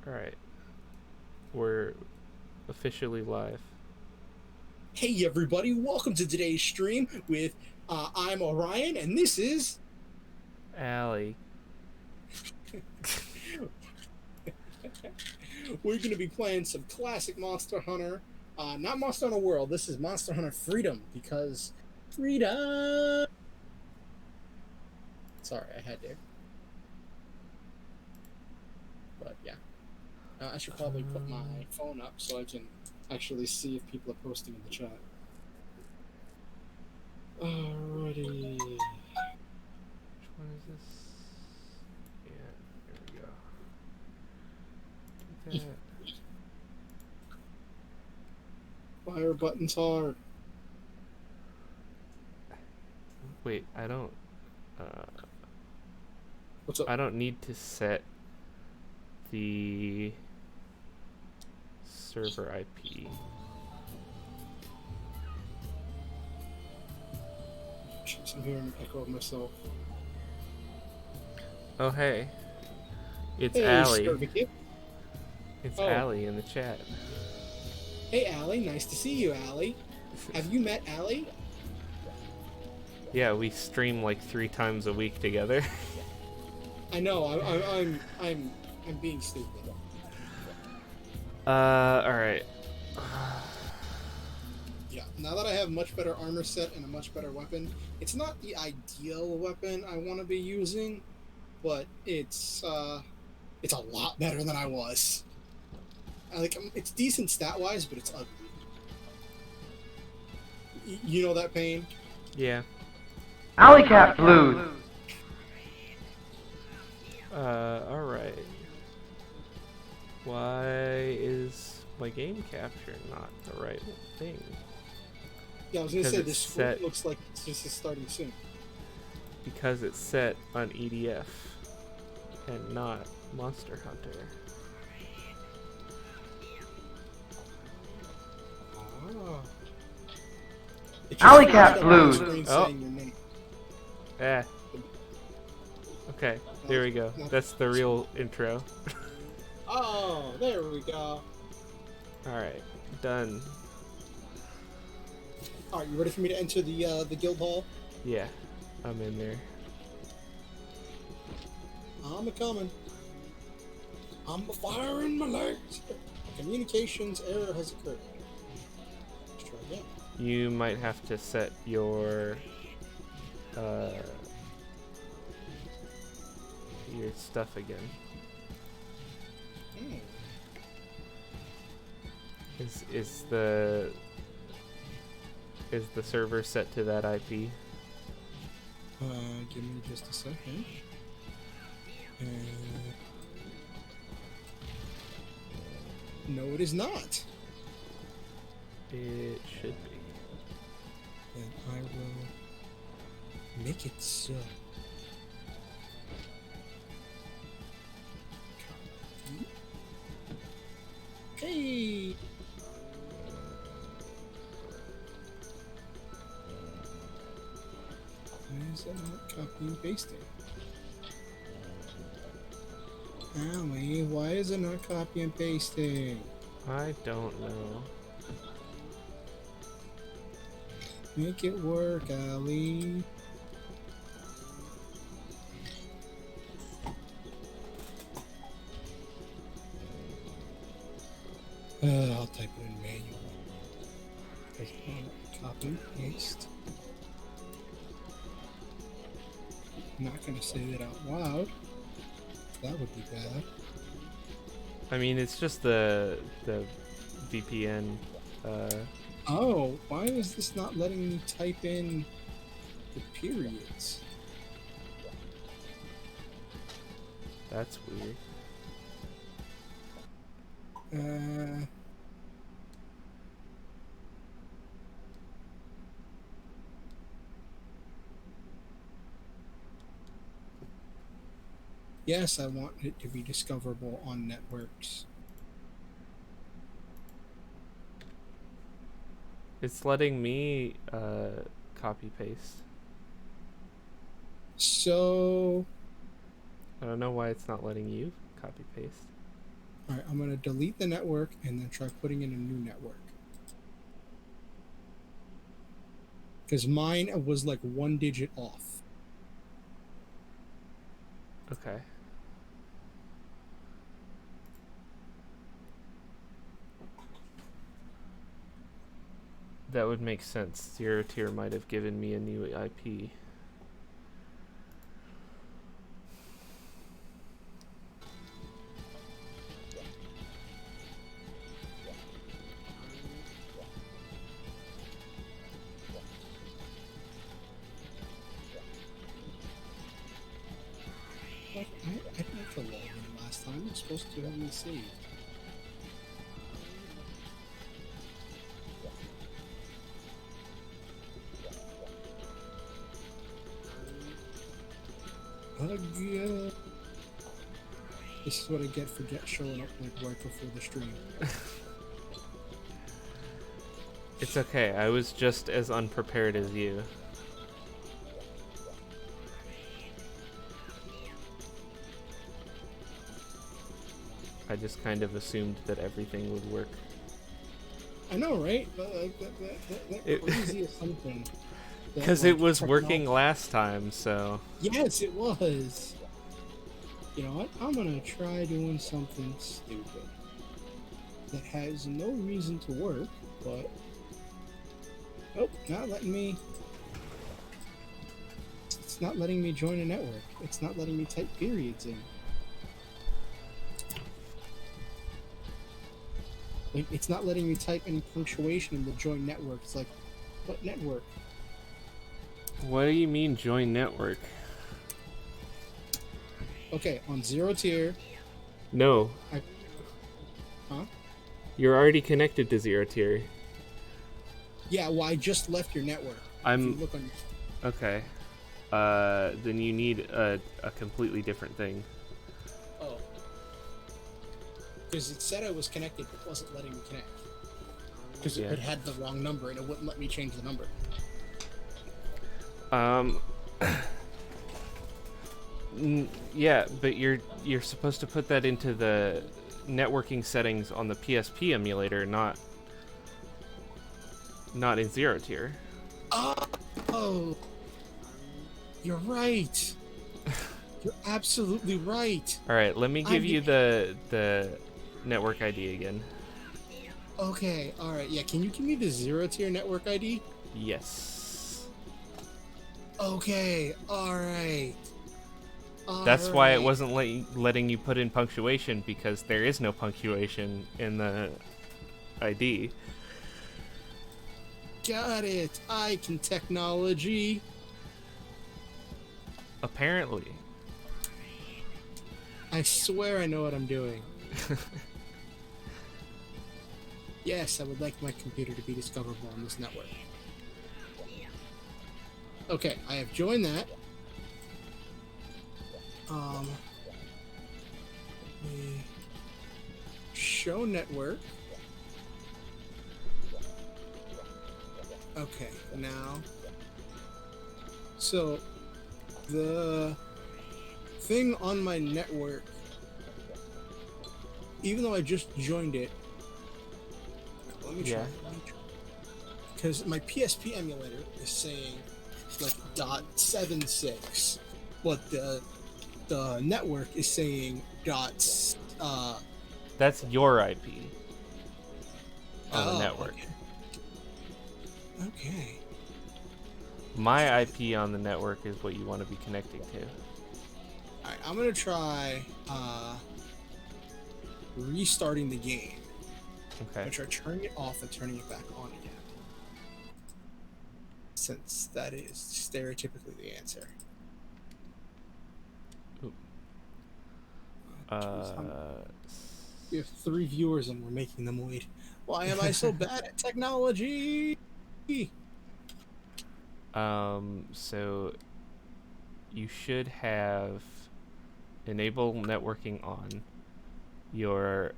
Alright, we're officially live. Hey everybody, welcome to today's stream with I'm Orion and this is Allie. we're going to be playing some classic Monster Hunter. Not Monster Hunter World, this is Monster Hunter Freedom because freedom. Sorry, I had to. But yeah, I should probably put my phone up so I can actually see if people are posting in the chat. Alrighty. Which one is this? Yeah, there we go. Do that. Fire buttons hard. Wait, I don't. What's up? I don't need to set the server IP. Jeez, I'm hearing an echo of myself. Oh hey, it's Hey, Allie. Cervicate. It's Oh. Allie in the chat. Hey, Allie. Nice to see you, Allie. Have you met Allie? Yeah, we stream like 3 times a week together. I know. I'm being stupid. Alright. Yeah. Now that I have much better armor set and a much better weapon, it's not the ideal weapon I want to be using, but it's a lot better than I was. It's decent stat wise, but it's ugly. You know that pain? Yeah. Alley Cat Blues. Alright. Why is my game capture not the right thing? Yeah, I was gonna say Because this it's set- looks like this is starting soon. Because it's set on EDF and not Monster Hunter. Ah. Alley Cat Blues. Oh. Saying your name. Eh. Okay, there we go. That's the real intro. Oh, there we go. Alright, done. Alright, you ready for me to enter the guild hall? Yeah, I'm in there. I'm a-coming. I'm firing my legs. Communications error has occurred. Let's try again. You might have to set your stuff again. Hmm. Is the server set to that IP? Give me just a second. No, it is not. It should be. And I will make it so. Hey! Why is that not copy and pasting? Allie, why is it not copy and pasting? I don't know. Make it work, Allie. I'll type it in manual. Copy and paste. I'm not gonna say that out loud. That would be bad. I mean, it's just the VPN. Oh, why is this not letting me type in the periods? That's weird. Yes, I want it to be discoverable on networks. It's letting me copy paste. So I don't know why it's not letting you copy paste. All right, I'm gonna delete the network and then try putting in a new network. Because mine was like 1 digit off. Okay. That would make sense. Zero tier might have given me a new IP. But I didn't have to log in last time. I'm supposed to have me saved. Again. This is what I get for showing up like right before the stream. It's okay. I was just as unprepared as you. I just kind of assumed that everything would work. I know, right? That crazy assumption. Because it was working last time, so... Yes, it was. You know what? I'm gonna try doing something stupid that has no reason to work, but oh, not letting me. It's not letting me join a network. It's not letting me type periods in. Like, it's not letting me type any punctuation in the join network. It's like, what network? What do you mean join network? Okay, on zero tier. No. Huh? You're already connected to zero tier. Yeah, well, I just left your network. If you look on your... Okay. Then you need a completely different thing. Oh. Because it said I was connected, but it wasn't letting me connect. Because it had the wrong number, and it wouldn't let me change the number. Yeah, but you're supposed to put that into the networking settings on the PSP emulator, not in zero tier. Oh, you're right. You're absolutely right. All right, let me give you the network ID again. Okay, all right. Yeah, can you give me the zero tier network ID? Yes. Okay, all right. That's why it wasn't letting you put in punctuation, because there is no punctuation in the ID. Got it. I can technology. Apparently. I swear I know what I'm doing. Yes, I would like my computer to be discoverable on this network. Okay, I have joined that. Show network. Okay, now. So, the thing on my network, even though I just joined it, let me try. Because my PSP emulator is saying like .76, but the network is saying That's your IP on the network. Okay. My IP on the network is what you want to be connecting to. Alright, I'm gonna try restarting the game. Okay. I'm gonna try turning it off and turning it back on again. Since that is stereotypically the answer. We have 3 viewers and we're making them wait. Why am I so bad at technology? So you should have enable networking on. Your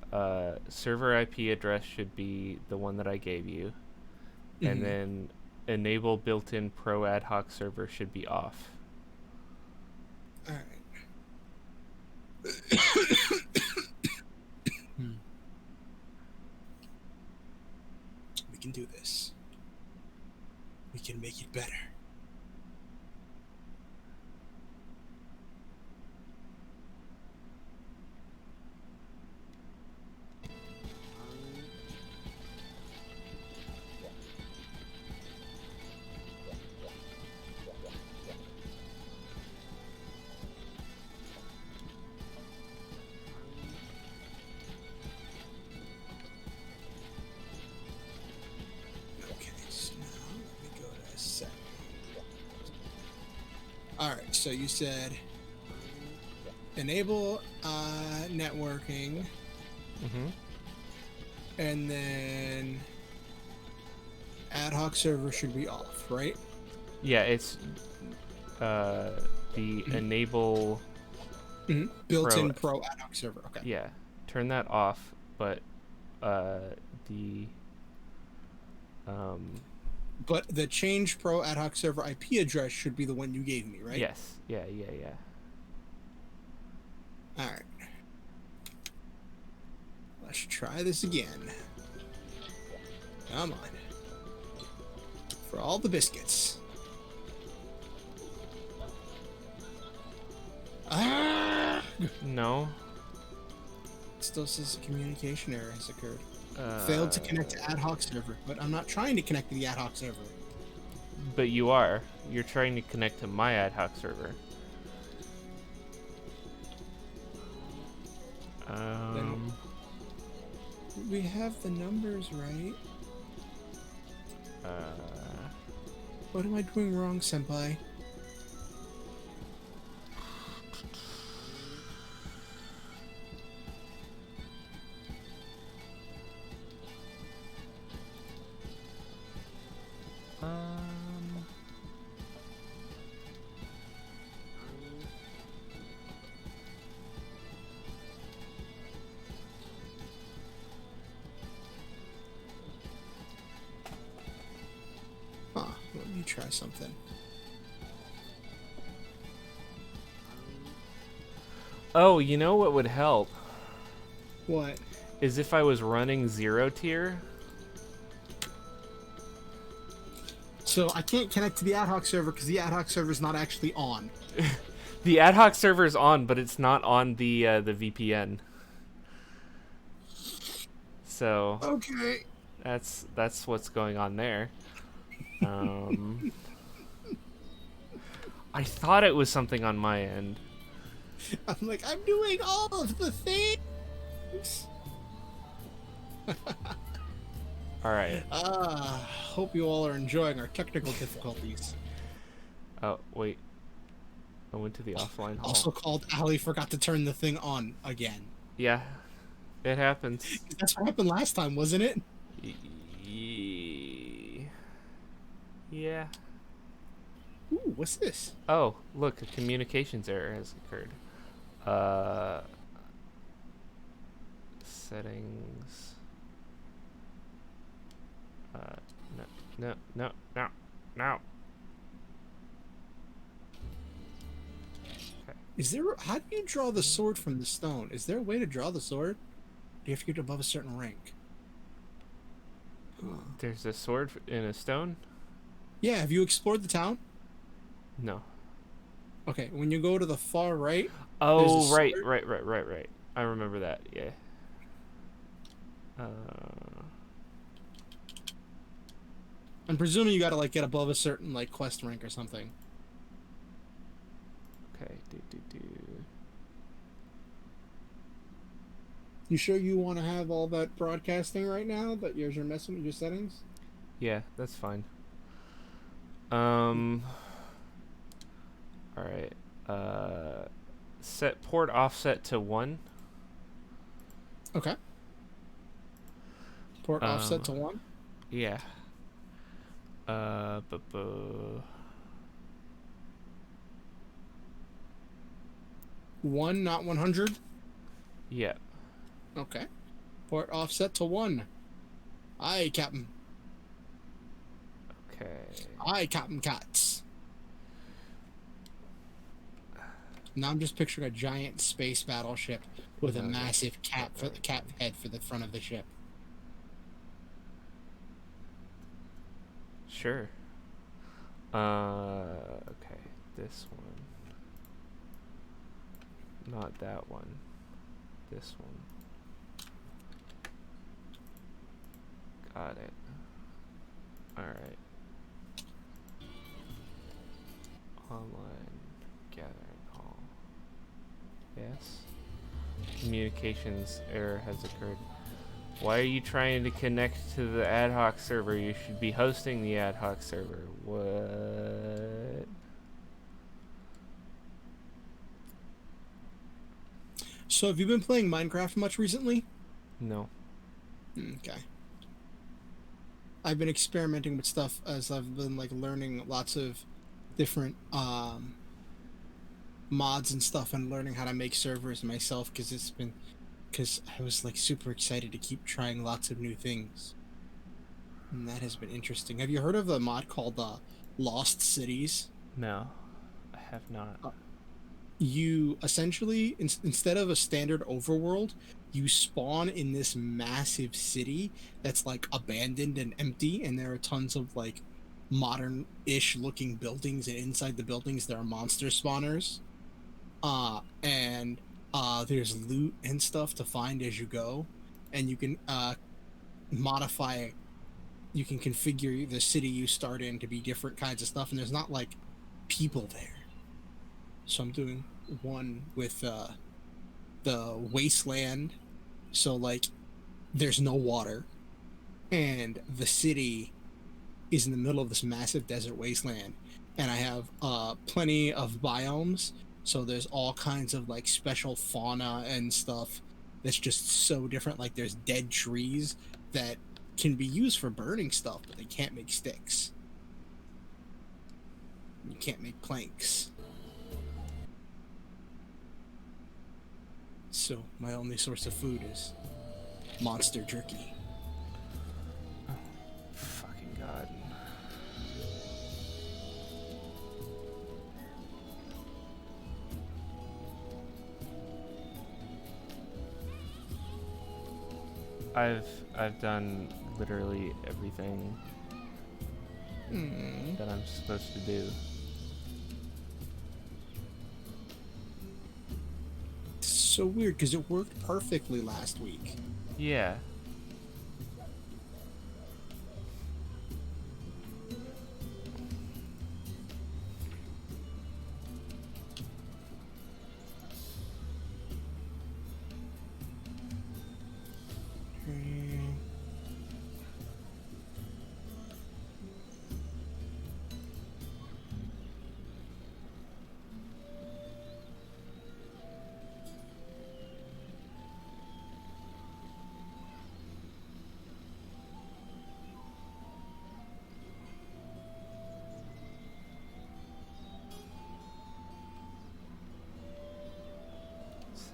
server IP address should be the one that I gave you. Mm-hmm. And then enable built-in pro ad hoc server should be off. Alright. can do this. We can make it better. Alright, so you said enable networking, and then ad hoc server should be off, right? Yeah, it's the enable built-in pro ad hoc server. Okay. Yeah, turn that off, but the But the change pro ad hoc server IP address should be the one you gave me, right? yes, yeah. All right. Let's try this again. Come on. For all the biscuits. Ah! No. It still says a communication error has occurred. Failed to connect to ad hoc server, but I'm not trying to connect to the ad hoc server. But you are. You're trying to connect to my ad hoc server. Then we have the numbers right. What am I doing wrong, senpai? Let me try something. Oh, you know what would help? What? Is if I was running 0 tier. So I can't connect to the ad hoc server because the ad hoc server is not actually on. The ad hoc server is on, but it's not on the VPN. So Okay. that's what's going on there. I thought it was something on my end. I'm like, I'm doing all of the things. All right. Hope you all are enjoying our technical difficulties. Oh, wait. I went to the offline hall. Also called Ali forgot to turn the thing on again. Yeah, it happens. That's what happened last time, wasn't it? Yeah. Ooh, what's this? Oh, look, a communications error has occurred. Settings. No. Okay. Is there? How do you draw the sword from the stone? Is there a way to draw the sword? Do you have to get above a certain rank? There's a sword in a stone? Yeah. Have you explored the town? No. Okay. When you go to the far right. Oh, right. I remember that. Yeah. I'm presuming you gotta like get above a certain like quest rank or something. Okay. You sure you want to have all that broadcasting right now? That you're messing with your settings? Yeah, that's fine. All right. Set port offset to 1. Okay. Port offset to 1. Yeah. 1, not 100. Yeah. Okay. Port offset to 1. Aye, Captain. Okay. Aye, Captain Cats. Now I'm just picturing a giant space battleship with a massive cat head for the front of the ship. Sure. Okay. This one. Not that one. This one. Got it. Alright. Online gathering call. Yes. Communications error has occurred. Why are you trying to connect to the ad hoc server? You should be hosting the ad hoc server. What? So have you been playing Minecraft much recently? No. Okay. I've been experimenting with stuff as I've been like learning lots of different mods and stuff and learning how to make servers myself because I was like super excited to keep trying lots of new things. And that has been interesting. Have you heard of a mod called Lost Cities? No. I have not. You essentially instead of a standard overworld, you spawn in this massive city that's like abandoned and empty, and there are tons of like modern-ish looking buildings, and inside the buildings there are monster spawners. And there's loot and stuff to find as you go, and you can modify you can configure the city you start in to be different kinds of stuff, and there's not like people there. So I'm doing one with the wasteland. So like there's no water, and the city is in the middle of this massive desert wasteland, and I have plenty of biomes. So there's all kinds of like special fauna and stuff that's just so different. Like there's dead trees that can be used for burning stuff, but they can't make sticks. You can't make planks. So my only source of food is monster jerky. Fucking god. I've done literally everything that I'm supposed to do. It's so weird because it worked perfectly last week. Yeah.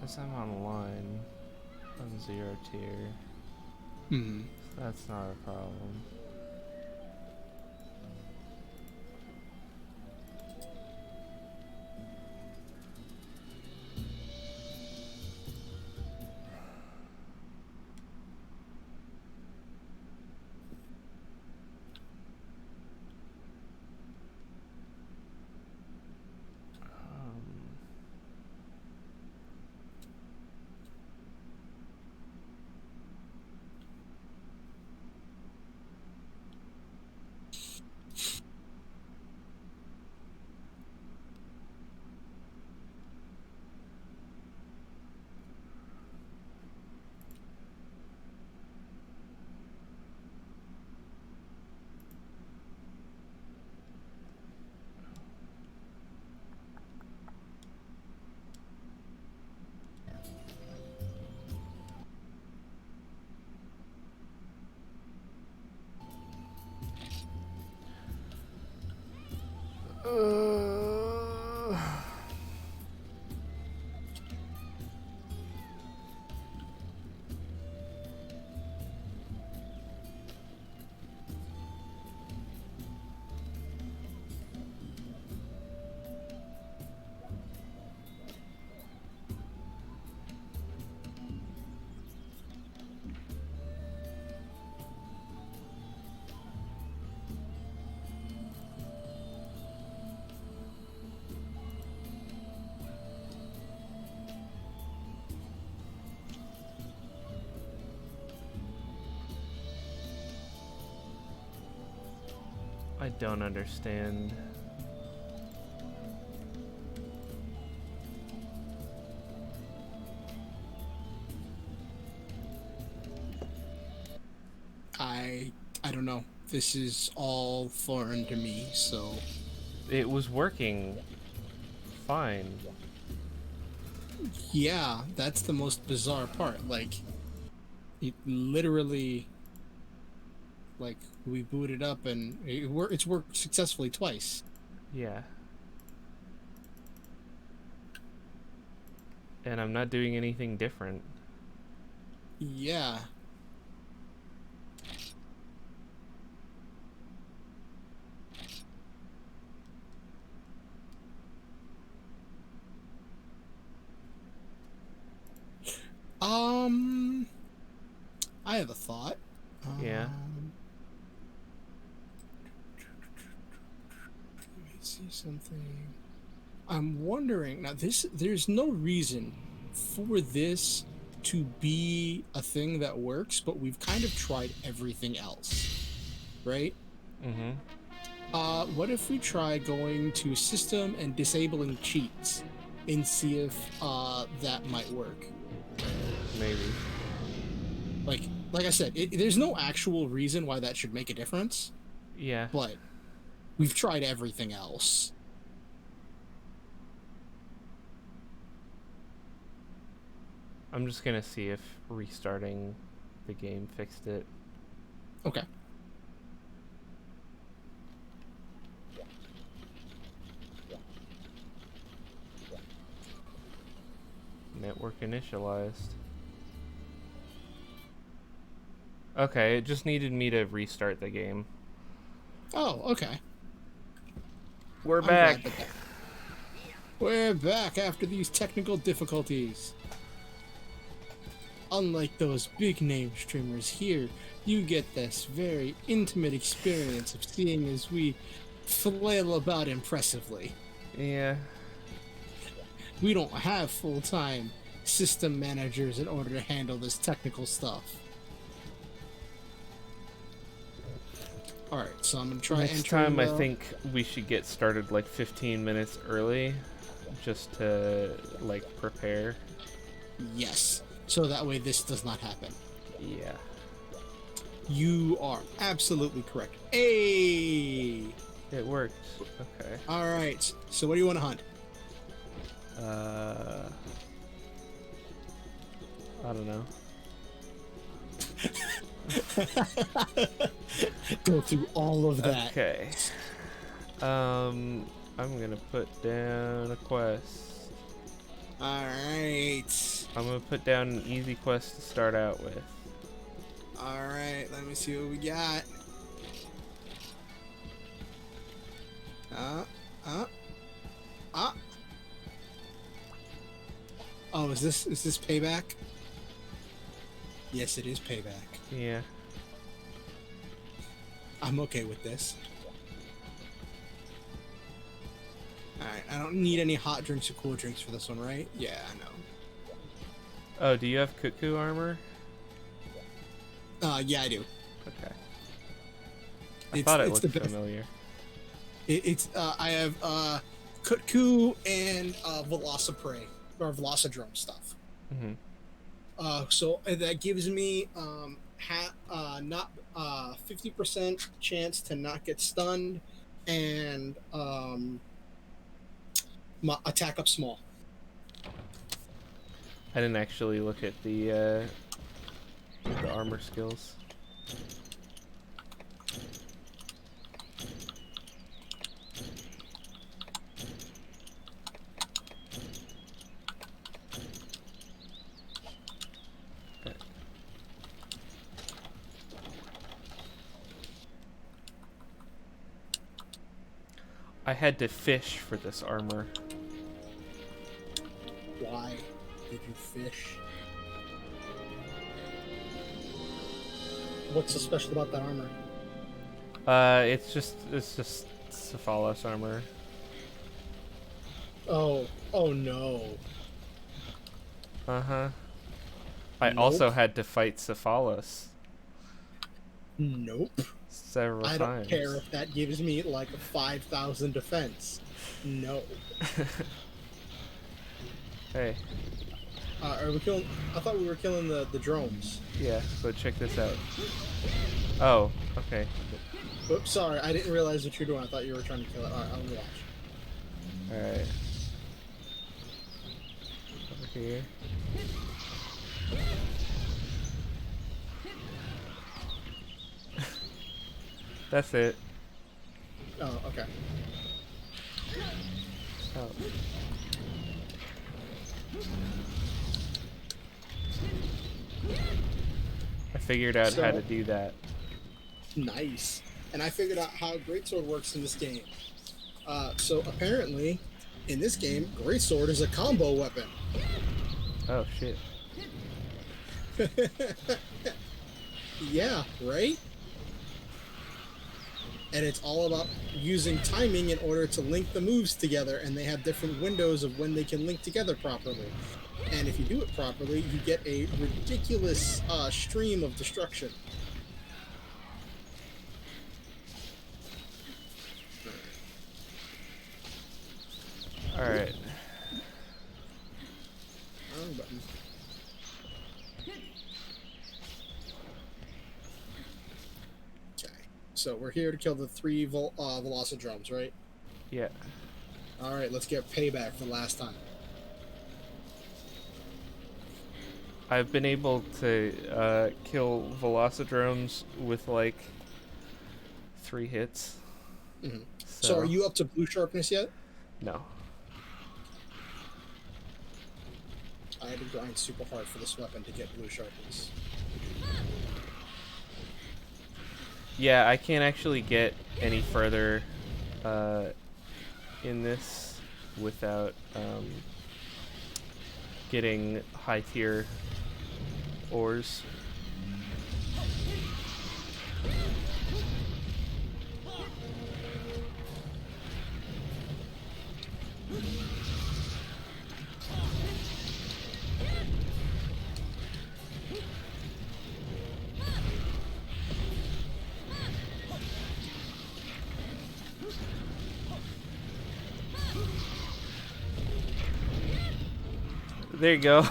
Says I'm online on 0 tier. Hmm. That's not a problem. I don't understand. I don't know. This is all foreign to me, so It was working fine. yeah, that's the most bizarre part. Like, it literally, like, we booted up and it's worked successfully twice. Yeah. And I'm not doing anything different. Yeah. Um, I have a thought. Yeah. Let me see something. I'm wondering now. There's no reason for this to be a thing that works, but we've kind of tried everything else, right? Mm-hmm. What if we try going to system and disabling cheats and see if that might work? Maybe. Like I said, there's no actual reason why that should make a difference, Yeah. but we've tried everything else. I'm just gonna see if restarting the game fixed it. Okay. Network initialized. Okay, it just needed me to restart the game. Oh, okay. We're I'm back. glad that We're back after these technical difficulties. Unlike those big name streamers here, you get this very intimate experience of seeing as we flail about impressively. Yeah. We don't have full-time system managers in order to handle this technical stuff. Alright, so I'm gonna try Next entering time I think we should get started like 15 minutes early just to like prepare. Yes, so that way this does not happen. Yeah. You are absolutely correct. Hey! It worked. Okay. Alright, so what do you want to hunt? I don't know. Go through all of that. Okay. I'm gonna put down a quest. Alright. I'm gonna put down an easy quest to start out with. Alright, let me see what we got. Oh, is this payback? Yes, it is payback. Yeah. I'm okay with this. Alright, I don't need any hot drinks or cool drinks for this one, right? Yeah, I know. Oh, do you have cuckoo armor? Yeah, I do. Okay. I thought it looked the best. familiar. I have Kutku and Velociprey or Velocidrome stuff. Mm-hmm. So that gives me not 50% chance to not get stunned and my attack up small. I didn't actually look at the armor skills. Okay. I had to fish for this armor. Why did you fish? What's so special about that armor? It's just Cephalos armor. Oh no. Uh-huh. I Nope. also had to fight Cephalos. Nope. several I don't times. care if that gives me like a 5,000 defense. No. Hey, Are we killing? I thought we were killing the drones. yeah, but check this out. Oh, okay. Oops, sorry, I didn't realize what you're doing. I thought you were trying to kill it. All right, I'm gonna watch. Alright. Over here. That's it. Oh, okay. Oh. I figured out how to do that. Nice. And I figured out how Greatsword works in this game. So apparently, in this game, Greatsword is a combo weapon. Oh shit. Yeah, right? And it's all about using timing in order to link the moves together, and they have different windows of when they can link together properly. And if you do it properly, you get a ridiculous stream of destruction. Alright. Wrong button. Okay, so we're here to kill the 3 Velocidromes, right? Yeah. Alright, let's get payback for last time. I've been able to kill Velocidromes with like 3 hits. Mm-hmm. So are you up to blue sharpness yet? No. I had to grind super hard for this weapon to get blue sharpness. Yeah, I can't actually get any further in this without getting high tier ores. There you go.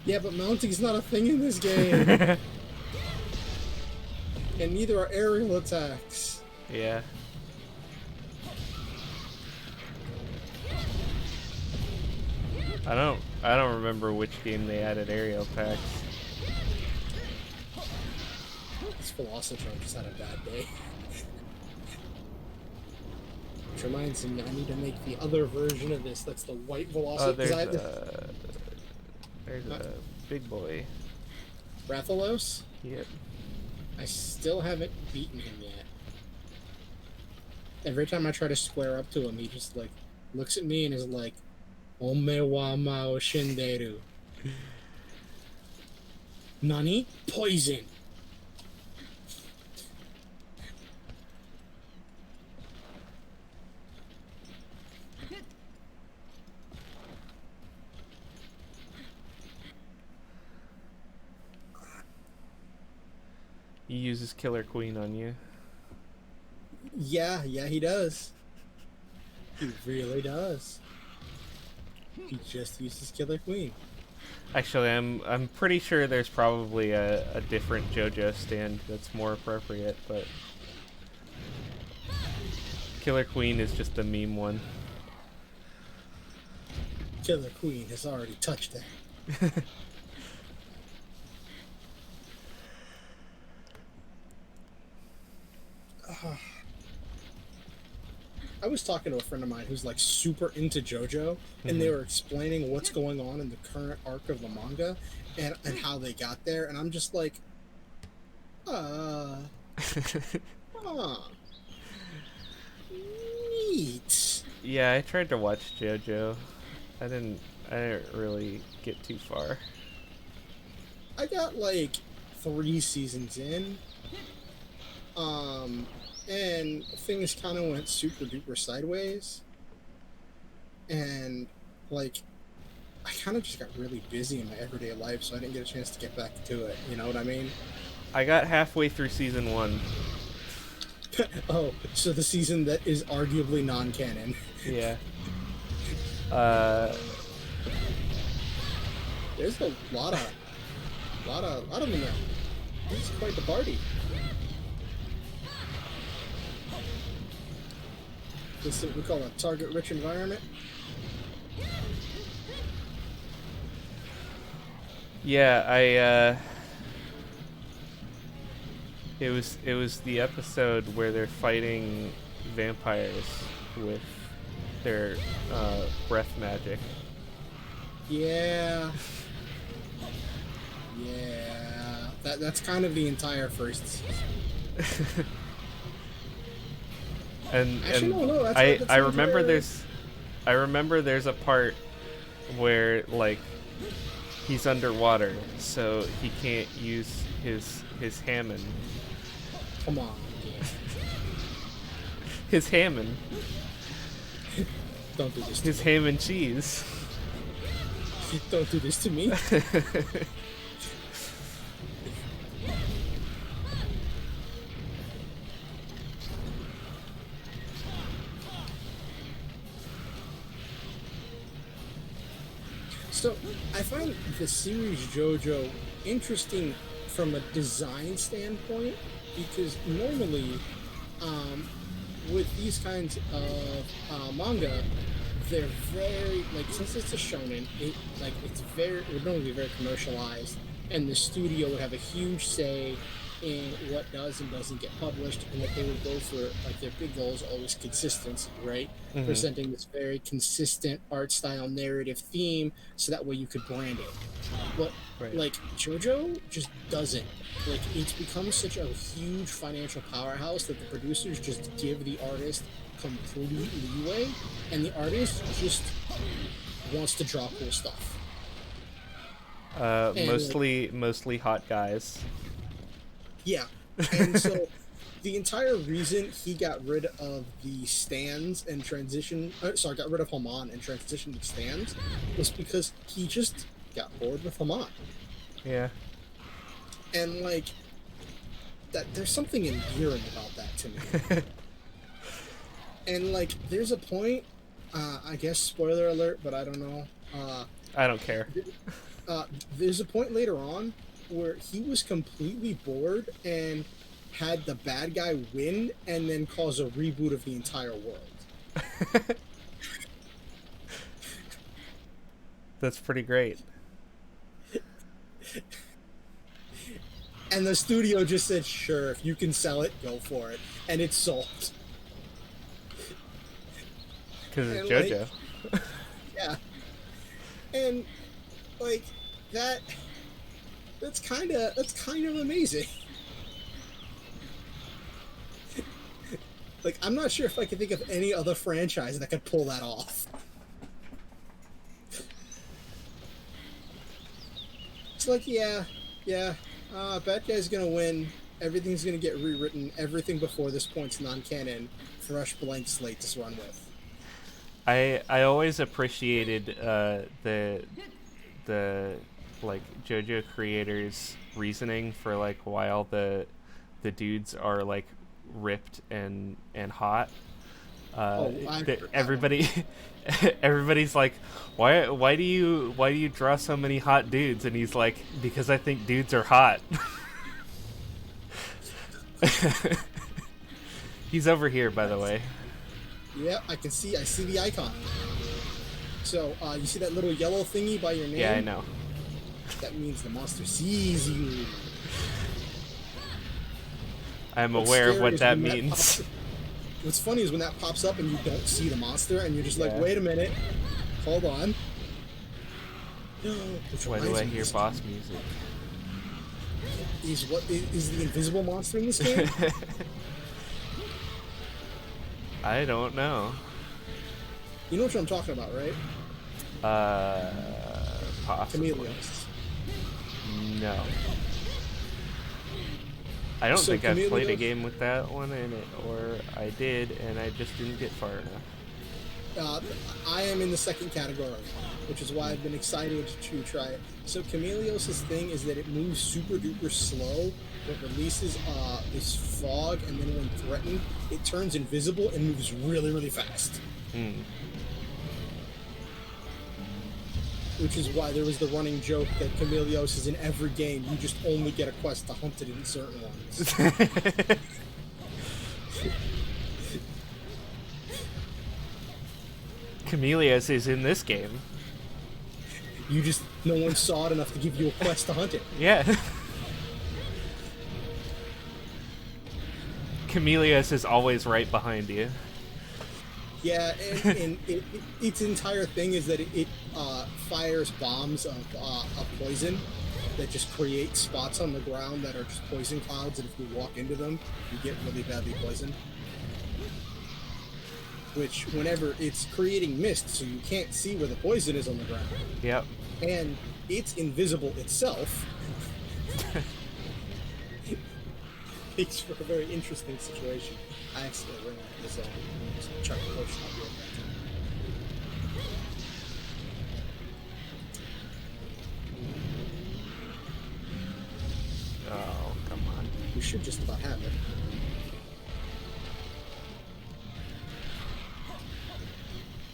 Yeah, but mounting's not a thing in this game. And neither are aerial attacks. Yeah. I don't remember which game they added aerial packs. This Velocitron just had a bad day. Which reminds me, I need to make the other version of this. That's the white Velocitron. Oh, there's a big boy. Rathalos? Yep. I still haven't beaten him yet. Every time I try to square up to him, he just like looks at me and is like, "Ome wa mao shinderu." Nani? Poison. He uses Killer Queen on you. Yeah, he does. He really does. He just uses Killer Queen. Actually, I'm pretty sure there's probably a different JoJo stand that's more appropriate, but Killer Queen is just the meme one. Killer Queen has already touched that. I was talking to a friend of mine who's like super into JoJo, and they were explaining what's going on in the current arc of the manga and how they got there, and I'm just like, neat. Yeah, I tried to watch JoJo. I didn't really get too far. I got like 3 seasons in, and things kind of went super duper sideways, and like I kind of just got really busy in my everyday life, so I didn't get a chance to get back to it. You know what I mean? I got halfway through season 1. Oh, so the season that is arguably non-canon. Yeah. There's a lot of them there. It's quite the party. This is what we call a target-rich environment. Yeah, it was the episode where they're fighting vampires with their breath magic. Yeah. Yeah. That's kind of the entire first season. Actually, no, that's I remember there's a part where like he's underwater, so he can't use his Hammond. Come on. His Hammond. Don't do this to His me. ham and cheese. Don't do this to me. So, I find the series JoJo interesting from a design standpoint because normally, with these kinds of manga, they're very like since it's a shonen, it would normally be very commercialized, and the studio would have a huge say in what does and doesn't get published, and that they would go for like their big goal is always consistency, right? Mhm. Presenting this very consistent art style narrative theme, so that way you could brand it. But Right. like JoJo just doesn't. Like it's become such a huge financial powerhouse that the producers just give the artist complete leeway, and the artist just wants to draw cool stuff. And Mostly hot guys. yeah, and so the entire reason he got rid of the stands and got rid of Haman and transitioned to stands was because he just got bored with Haman. Yeah. And like that, there's something endearing about that to me. And like, there's a point, I guess spoiler alert, but I don't know. I don't care. There's a point later on where he was completely bored and had the bad guy win and then cause a reboot of the entire world. That's pretty great. And the studio just said, sure, if you can sell it, go for it. And it's sold. Because it's And, JoJo. like, yeah. And like that's kind of amazing. Like, I'm not sure if I can think of any other franchise that could pull that off. It's like, yeah, bad guy's gonna win. Everything's gonna get rewritten. Everything before this point's non-canon. Fresh blank slate to run with. I always appreciated the like JoJo creators' reasoning for like why all the dudes are like ripped and hot. Everybody everybody's like, why do you draw so many hot dudes? And he's like, because I think dudes are hot. He's over here, by the way. Yeah, I see the icon. So, you see that little yellow thingy by your name? Yeah, I know. That means the monster sees you. I'm What's aware of scary what is that when means. What's funny is when that pops up and you don't see the monster, and you're just like, Yeah. wait a minute, hold on. Why do I hear boss music? Is the invisible monster in this game? I don't know. You know what I'm talking about, right? Possibly. Chameleons. No. I don't So think I've played a Chameleons- game with that one in it, or I did, and I just didn't get far enough. Uh, I am in the second category, which is why I've been excited to try it. So Chameleos' thing is that it moves super duper slow, but releases this fog, and then when threatened, it turns invisible and moves really, really fast. Which is why there was the running joke that Chameleos is in every game. You just only get a quest to hunt it in certain ones. Chameleos is in this game. You just, no one saw it enough to give you a quest to hunt it. Yeah. Chameleos is always right behind you. Yeah, and its entire thing is that it fires bombs of poison that just create spots on the ground that are just poison clouds, and if you walk into them, you get really badly poisoned. Which, whenever it's creating mist, so you can't see where the poison is on the ground. Yep. And it's invisible itself. Makes for a very interesting situation. I accidentally ran out of the zone. Just chuck the potion out real quick. Oh, come on. We should just about have it.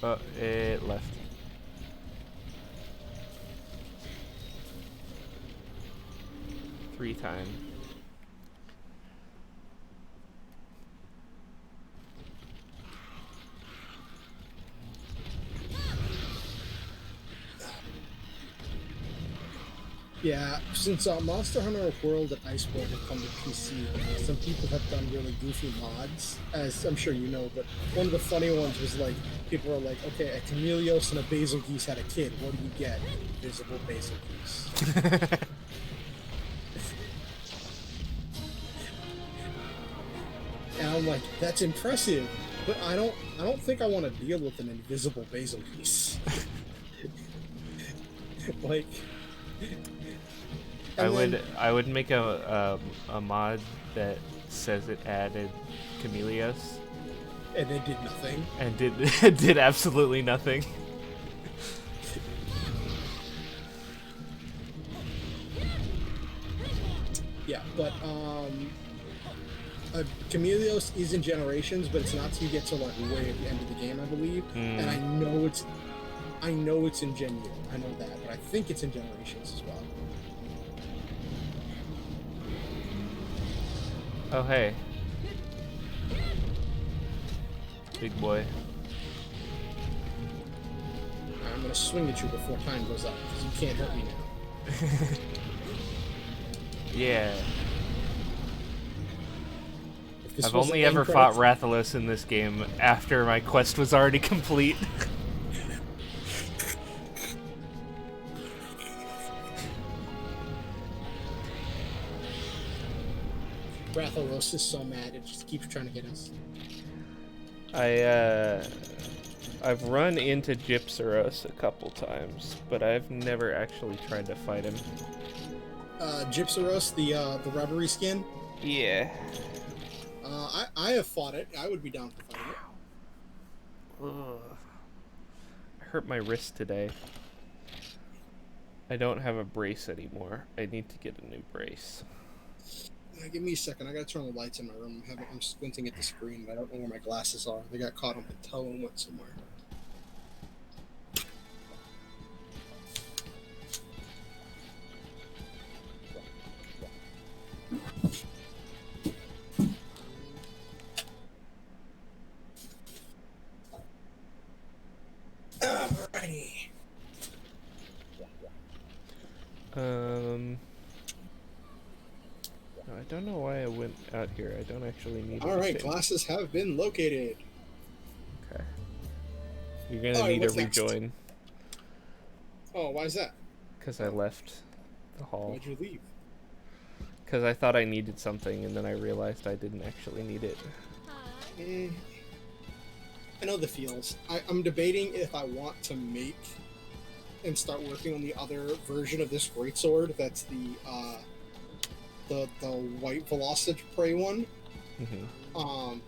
Oh, it left. Three times. Yeah, since Monster Hunter World and Iceborne have come to PC, some people have done really goofy mods, as I'm sure you know, but one of the funny ones was like, people are like, okay, a Chameleos and a Basil Geese had a kid, what do you get? Invisible Basil Geese. And I'm like, that's impressive, but I don't think I want to deal with an invisible Basil Geese. Like... I would make a mod that says it added Chameleos and they did nothing. and did absolutely nothing. Yeah, but Chameleos is in Generations, but it's not till you get to like way at the end of the game, I believe. And I know it's in Gen U. I know that, but I think it's in Generations as well. Oh, hey. Big boy. I'm gonna swing at you before time goes up, because you can't hurt me now. Yeah. This I've only ever fought Rathalos in this game after my quest was already complete. Rathalos is so mad, it just keeps trying to get us. I've run into Gypsaros a couple times, but I've never actually tried to fight him. Gypsaros, the rubbery skin? Yeah. I have fought it. I would be down for fighting it. Ugh. I hurt my wrist today. I don't have a brace anymore. I need to get a new brace. Give me a second. I gotta turn the lights in my room. I'm squinting at the screen, but I don't know where my glasses are. They got caught on my toe and went somewhere. Alrighty. I don't know why I went out here. I don't actually need. Alright, glasses have been located. Okay. You're gonna need a rejoin. Next? Oh, why is that? Because I left the hall. Why'd you leave? Because I thought I needed something, and then I realized I didn't actually need it. I know the feels. I'm debating if I want to make and start working on the other version of this greatsword. That's the white Velocity Prey one. Mm-hmm.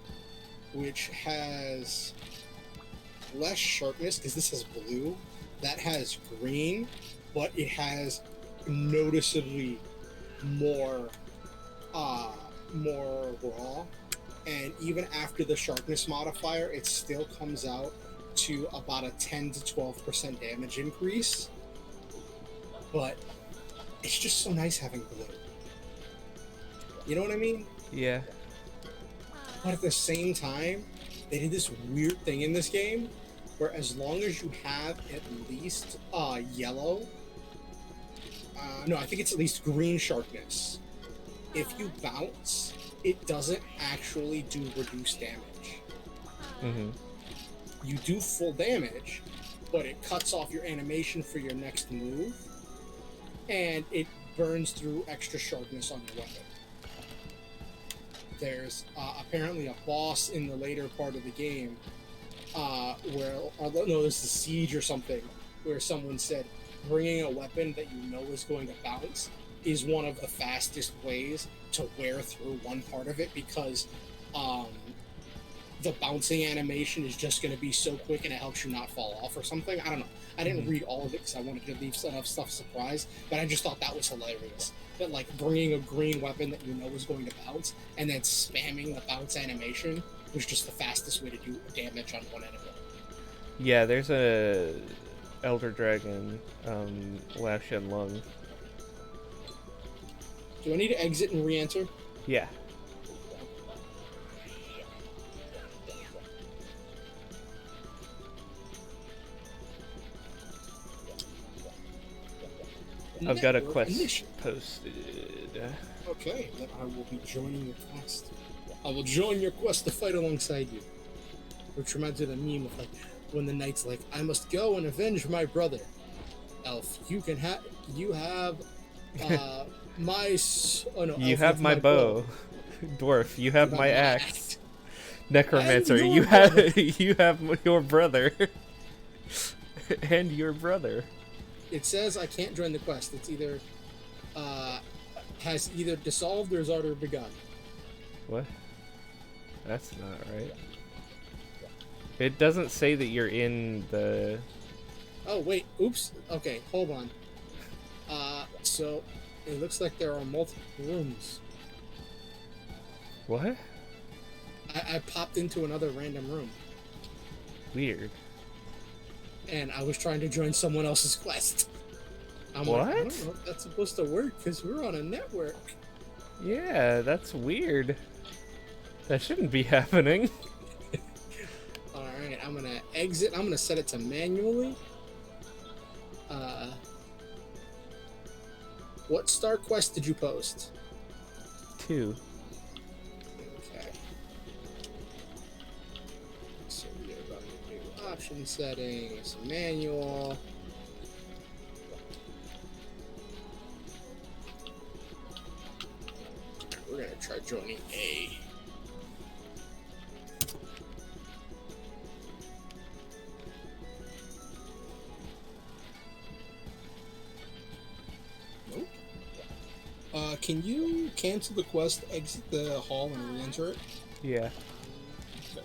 Which has less sharpness because this has blue. That has green, but it has noticeably more more raw. And even after the sharpness modifier, it still comes out to about a 10 to 12% damage increase. But it's just so nice having blue. You know what I mean? Yeah. But at the same time, they did this weird thing in this game where as long as you have at least yellow, no, I think it's at least green sharpness. If you bounce, it doesn't actually do reduced damage. Mm-hmm. You do full damage, but it cuts off your animation for your next move, and it burns through extra sharpness on your weapon. There's apparently a boss in the later part of the game where, no, there's the siege or something, where someone said bringing a weapon that you know is going to bounce is one of the fastest ways to wear through one part of it, because the bouncing animation is just going to be so quick and it helps you not fall off or something. I don't know. I didn't read all of it because I wanted to leave enough stuff surprised, but I just thought that was hilarious. That like bringing a green weapon that you know is going to bounce and then spamming the bounce animation was just the fastest way to do damage on one enemy. Yeah, there's a Elder Dragon, Lao Shen Lung. Do I need to exit and re-enter? Yeah. I've got a quest posted. Okay, then I will be joining your quest. I will join your quest to fight alongside you. Which reminds me of the meme of like when the knight's like, I must go and avenge my brother. Elf, you have my oh no, You elf, have my bow. Dwarf, you have my axe. Necromancer, And you have you have your brother. And your brother. It says I can't join the quest. It's either has either dissolved or has already begun. What? That's not right. It doesn't say that you're in the... Oh wait, oops. Okay, hold on. So it looks like there are multiple rooms. What? I popped into another random room. Weird. And I was trying to join someone else's quest. I'm What? like, I don't know if that's supposed to work because we're on a network. Yeah, that's weird. That shouldn't be happening. Alright, I'm gonna exit. I'm gonna set it to manually. What star quest did you post? 2. Okay. So we are going to do option settings, manual. We're gonna try joining A. Nope. Can you cancel the quest, exit the hall, and re-enter it? Yeah. Okay.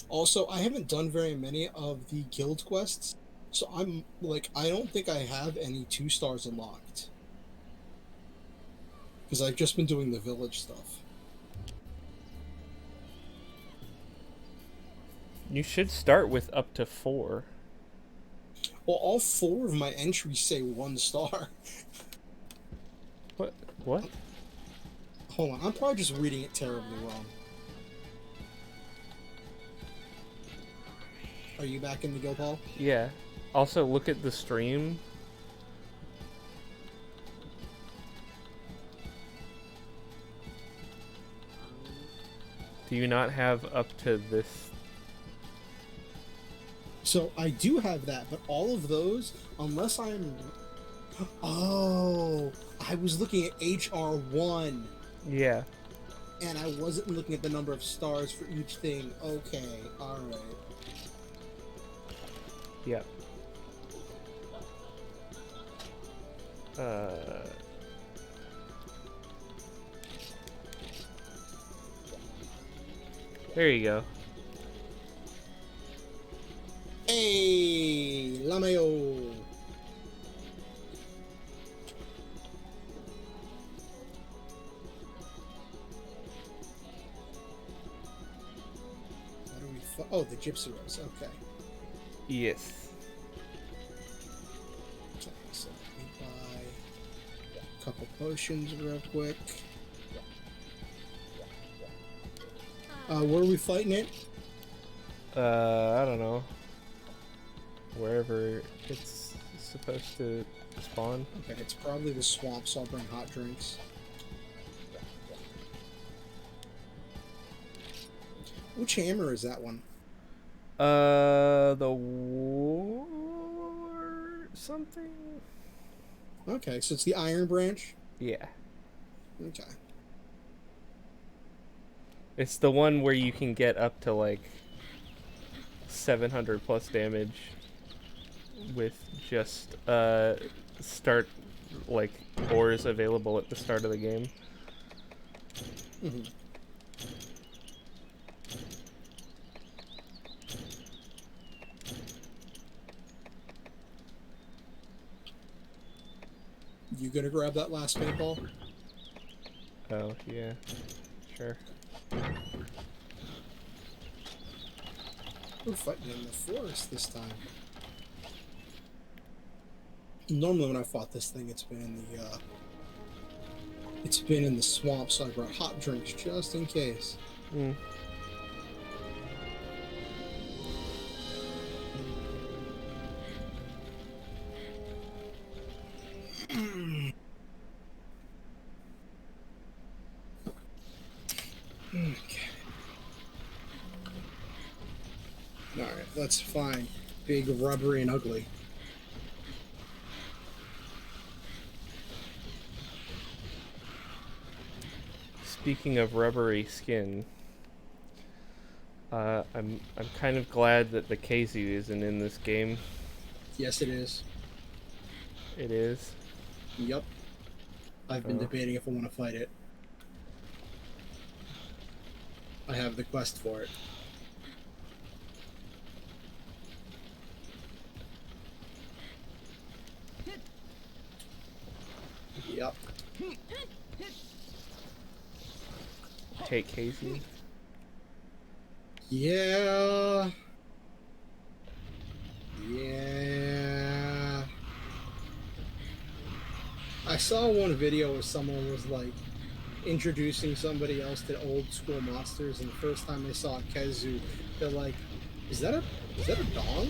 Also, I haven't done very many of the guild quests, so I'm like, I don't think I have any 2 stars unlocked. Because I've just been doing the village stuff. You should start with up to 4. Well, all 4 of my entries say 1 star. What? What? Hold on, I'm probably just reading it terribly wrong. Are you back in the guild hall? Yeah. Also, look at the stream. Do you not have up to this? So I do have that, but all of those, unless I'm... Oh, I was looking at HR1. Yeah. And I wasn't looking at the number of stars for each thing. Okay, alright. Yeah. There you go. Hey, Lameo. What do we? Oh, the Gypsy Rose. Okay. Yes. Okay, so let me buy a couple potions real quick. Where are we fighting it? I don't know. Wherever it's supposed to spawn. Okay, it's probably the swamp, so I'll bring hot drinks. Which hammer is that one? The war something? Okay, so it's the Iron Branch. Yeah. Okay. It's the one where you can get up to like 700 plus damage with just start like ores available at the start of the game. Mm-hmm. You gonna grab that last paintball? Oh, yeah. Sure. We're fighting in the forest this time. Normally when I fought this thing, it's been in the swamp, so I brought hot drinks just in case. Mm. Okay. Alright, let's find big, rubbery, and ugly. Speaking of rubbery skin, I'm kind of glad that the Keizu isn't in this game. Yes, it is. It is. Yep. I've been Oh. debating if I want to fight it. I have the quest for it. Yep. Hate Keizu. Yeah. Yeah. I saw one video where someone was like introducing somebody else to old school monsters, and the first time they saw Kezu, they're like, is that a dong?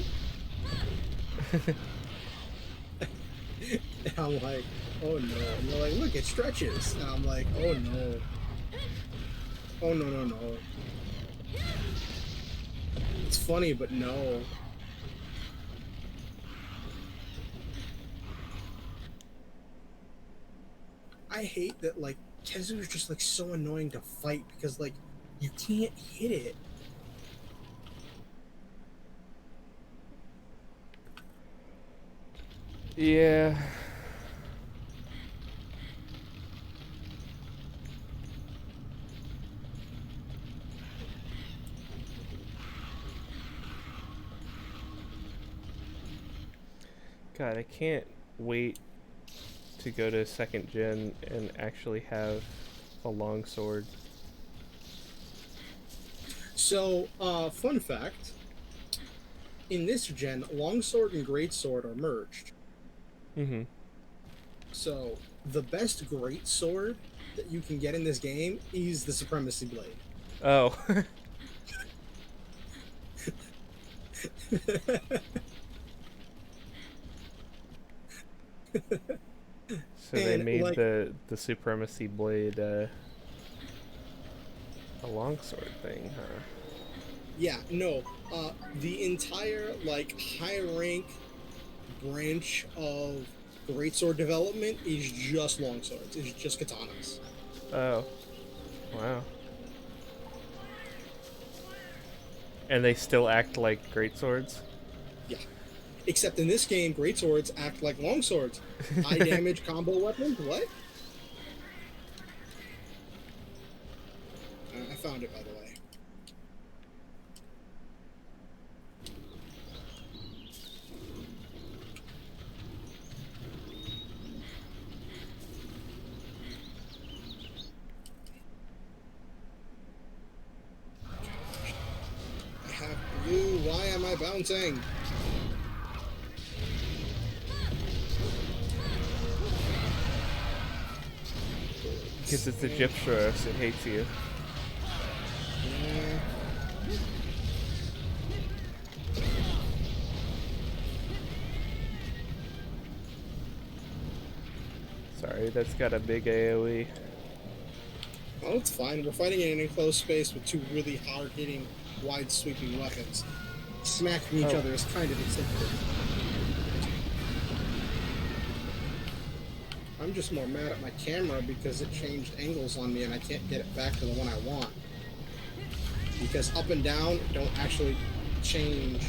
And I'm like, oh no. And they're like, look, it stretches. And I'm like, oh no. Oh no, no, no. It's funny, but no. I hate that, like, Kezu is just like so annoying to fight because like you can't hit it. Yeah. God, I can't wait to go to second gen and actually have a longsword. So, fun fact: in this gen, longsword and greatsword are merged. Mm-hmm. So, the best greatsword that you can get in this game is the Supremacy Blade. Oh. So they And made like, the Supremacy Blade a longsword thing, huh? yeah, no, the entire like high rank branch of greatsword development is just longswords. It's just katanas. Oh. Wow. And they still act like greatswords? Yeah. Except in this game, greatswords act like longswords. High damage combo weapon? What? I found it, by the way. die bouncing. Because it's a Gypstros, it hates you. Yeah. Sorry, that's got a big AoE. Oh, it's fine. We're fighting in an enclosed space with two really hard-hitting, wide-sweeping weapons. Smacking each other is kind of acceptable. I'm just more mad at my camera because it changed angles on me and I can't get it back to the one I want. Because up and down don't actually change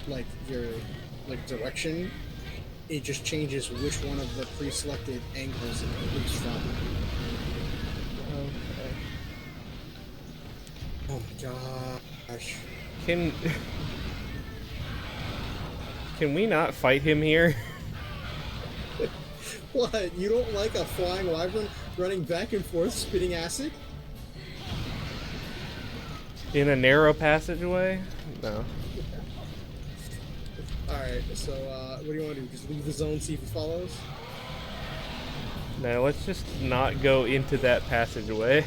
like your direction. It just changes which one of the pre-selected angles it moves from. Okay. Oh my gosh. Can we not fight him here? What? You don't like a flying wyvern running back and forth spitting acid? In a narrow passageway? No. Alright, so what do you want to do? Just leave the zone, see if he follows? No, let's just not go into that passageway.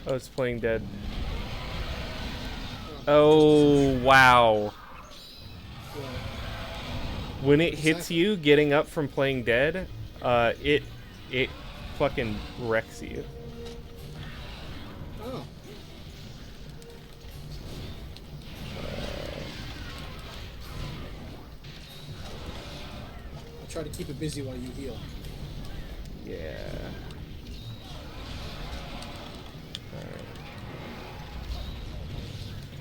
Oh, it's playing dead. Oh, wow. When it hits you getting up from playing dead, it fucking wrecks you. Oh. I'll try to keep it busy while you heal. Yeah.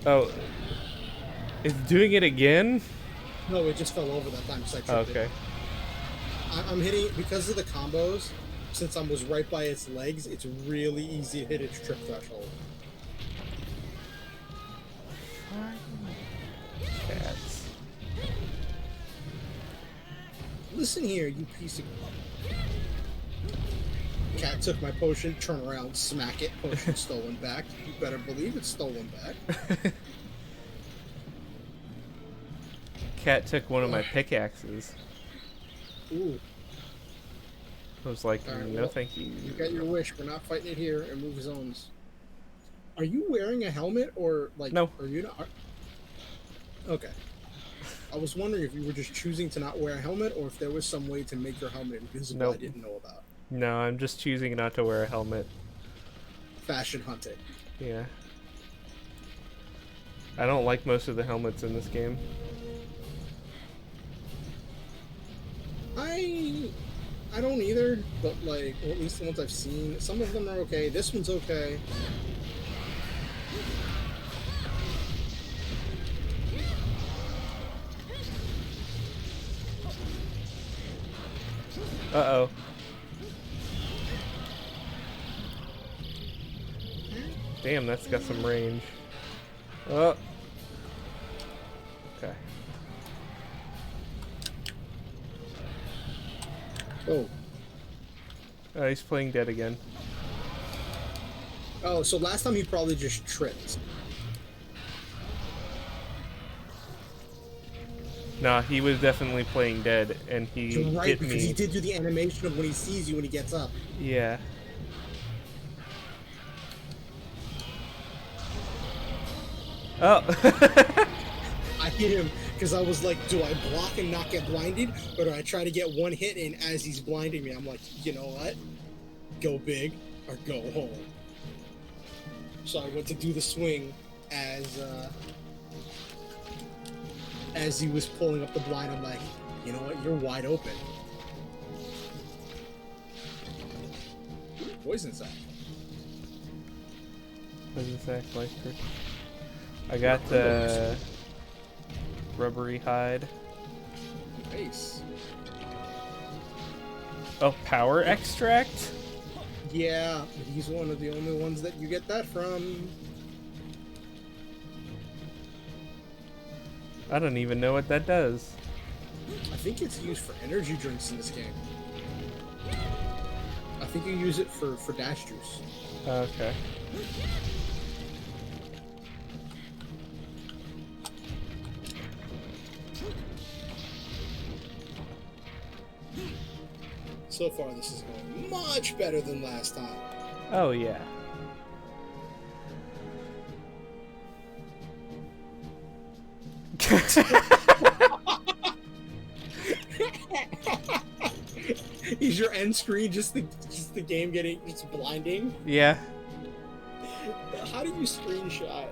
Oh, it's doing it again? No, it just fell over that time because I tripped Okay. it. I'm hitting it because of the combos. Since I was right by its legs, it's really easy to hit its trip threshold. Cats. Listen here, you piece of... Cat took my potion, turn around, smack it, potion stolen back. You better believe it's stolen back. Cat took one of my pickaxes. Ooh. I was like, Alright, no well, thank you. You got your wish. We're not fighting it here and move zones. Are you wearing a helmet or like? No. Are you not? Okay. I was wondering if you were just choosing to not wear a helmet or if there was some way to make your helmet invisible Nope. I didn't know about. No, I'm just choosing not to wear a helmet. Fashion hunting. Yeah. I don't like most of the helmets in this game. I don't either, but like, well, at least the ones I've seen, some of them are okay. This one's okay. Uh-oh. Damn, that's got some range. Oh. Okay. Oh. Oh, he's playing dead again. Oh, so last time he probably just tripped. Nah, he was definitely playing dead, and he You're right, hit because me. he did do the animation of when he sees you when he gets up. Yeah. Oh. I hit him because I was like, do I block and not get blinded, or do I try to get one hit in as he's blinding me? I'm like, you know what? Go big or go home. So I went to do the swing as as he was pulling up the blind, I'm like, you know what? You're wide open. Poison sack. Poison sack, life curse. I got the rubbery hide. Nice. Oh, power extract? Yeah, he's one of the only ones that you get that from. I don't even know what that does. I think it's used for energy drinks in this game. I think you use it for dash juice. Okay. So far, this is going much better than last time. Oh, yeah. Is your end screen just the game getting just blinding? Yeah. How do you screenshot?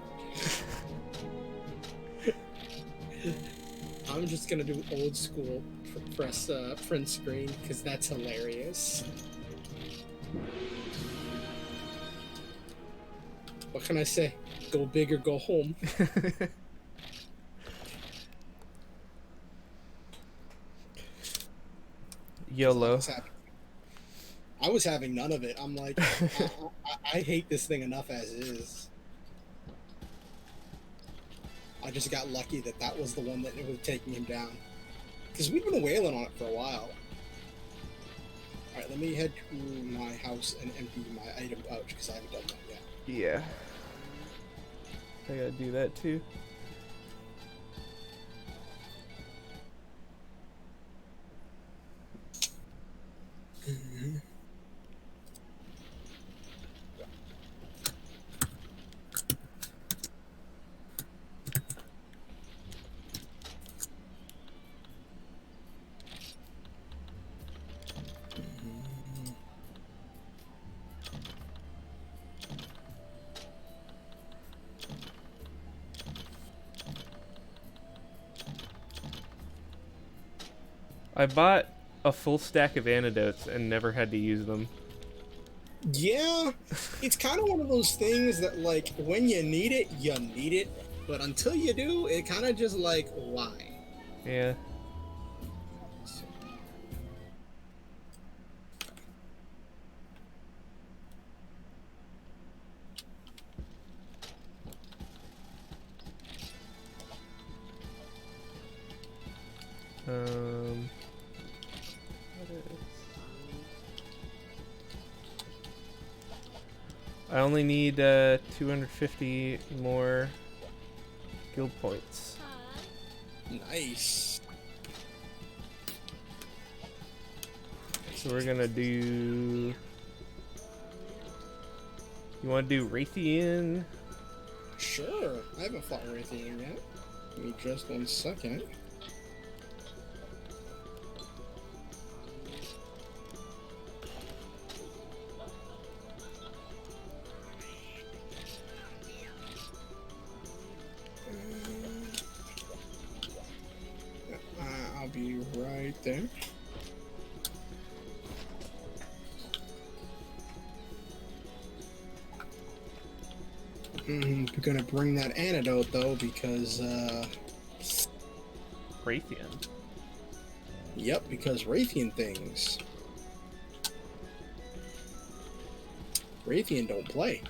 I'm just gonna do old school press print screen because that's hilarious. What can I say? Go big or go home. YOLO. I was having none of it. I'm like, I hate this thing enough as is. I just got lucky that was the one that was taking him down. Because we've been wailing on it for a while. Alright, let me head to my house and empty my item pouch because I haven't done that yet. Yeah. I gotta do that too. I bought a full stack of antidotes and never had to use them. Yeah, it's kind of one of those things that, like, when you need it, you need it. But until you do, it kind of just like, why? Yeah. I only need 250 more guild points. Nice. So we're gonna do... You wanna do Raytheon? Sure. I haven't fought Raytheon yet. Give me just 1 second. I'll be right there. We're gonna bring that antidote though because Raytheon. Yep, because Raytheon things. Raytheon don't play.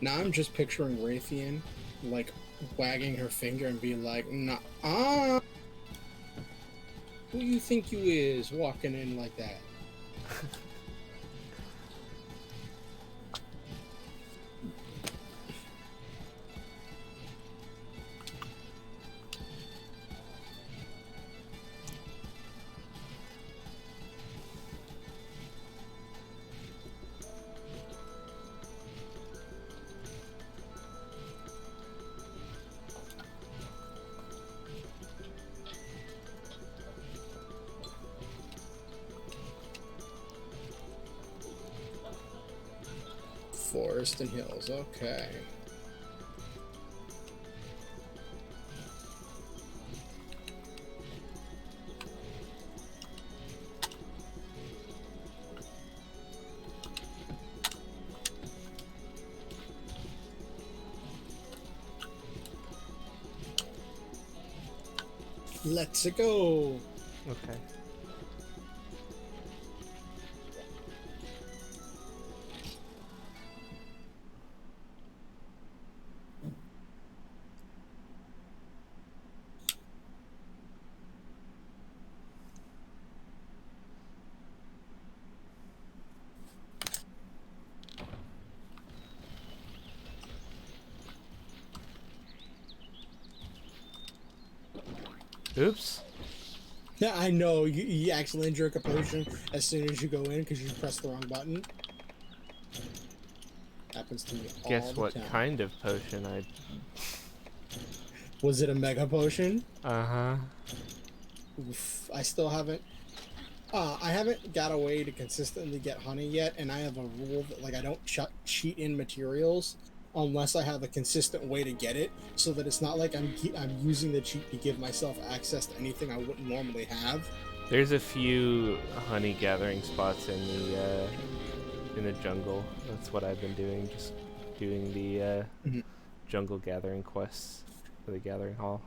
Now I'm just picturing Raytheon like wagging her finger and being like, nah, who you think you is walking in like that? Forest and hills. Okay. Let's go. Okay. Oops. Yeah, I know. You accidentally drink a potion as soon as you go in because you pressed the wrong button. Happens to me all Guess the what time. kind of potion I... Was it a mega potion? Uh-huh. Oof, I still haven't. I haven't got a way to consistently get honey yet, and I have a rule that like I don't cheat in materials unless I have a consistent way to get it, so that it's not like I'm using the cheat to give myself access to anything I wouldn't normally have. There's a few honey gathering spots in the jungle. That's what I've been doing, just doing the Mhm. jungle gathering quests for the gathering hall.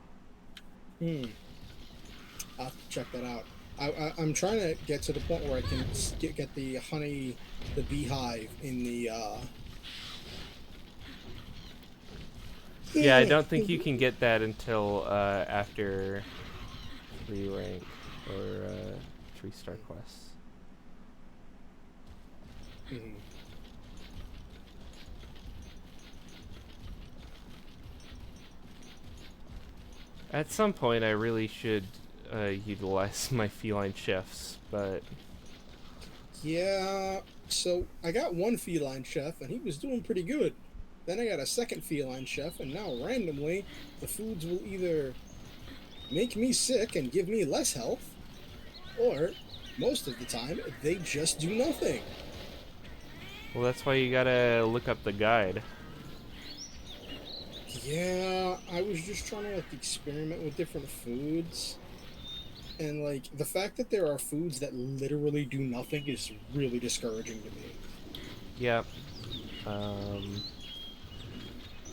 I'll have to check that out. I'm trying to get to the point where I can get the honey, the beehive in the. Yeah, I don't think you can get that until after 3 rank or 3-star quests. Mhm. At some point, I really should utilize my feline chefs, but Yeah, so I got one feline chef, and he was doing pretty good. Then I got a second feline chef, and now randomly, the foods will either make me sick and give me less health, or most of the time, they just do nothing. well, that's why you gotta look up the guide. Yeah, I was just trying to like experiment with different foods. And like the fact that there are foods that literally do nothing is really discouraging to me. Yep.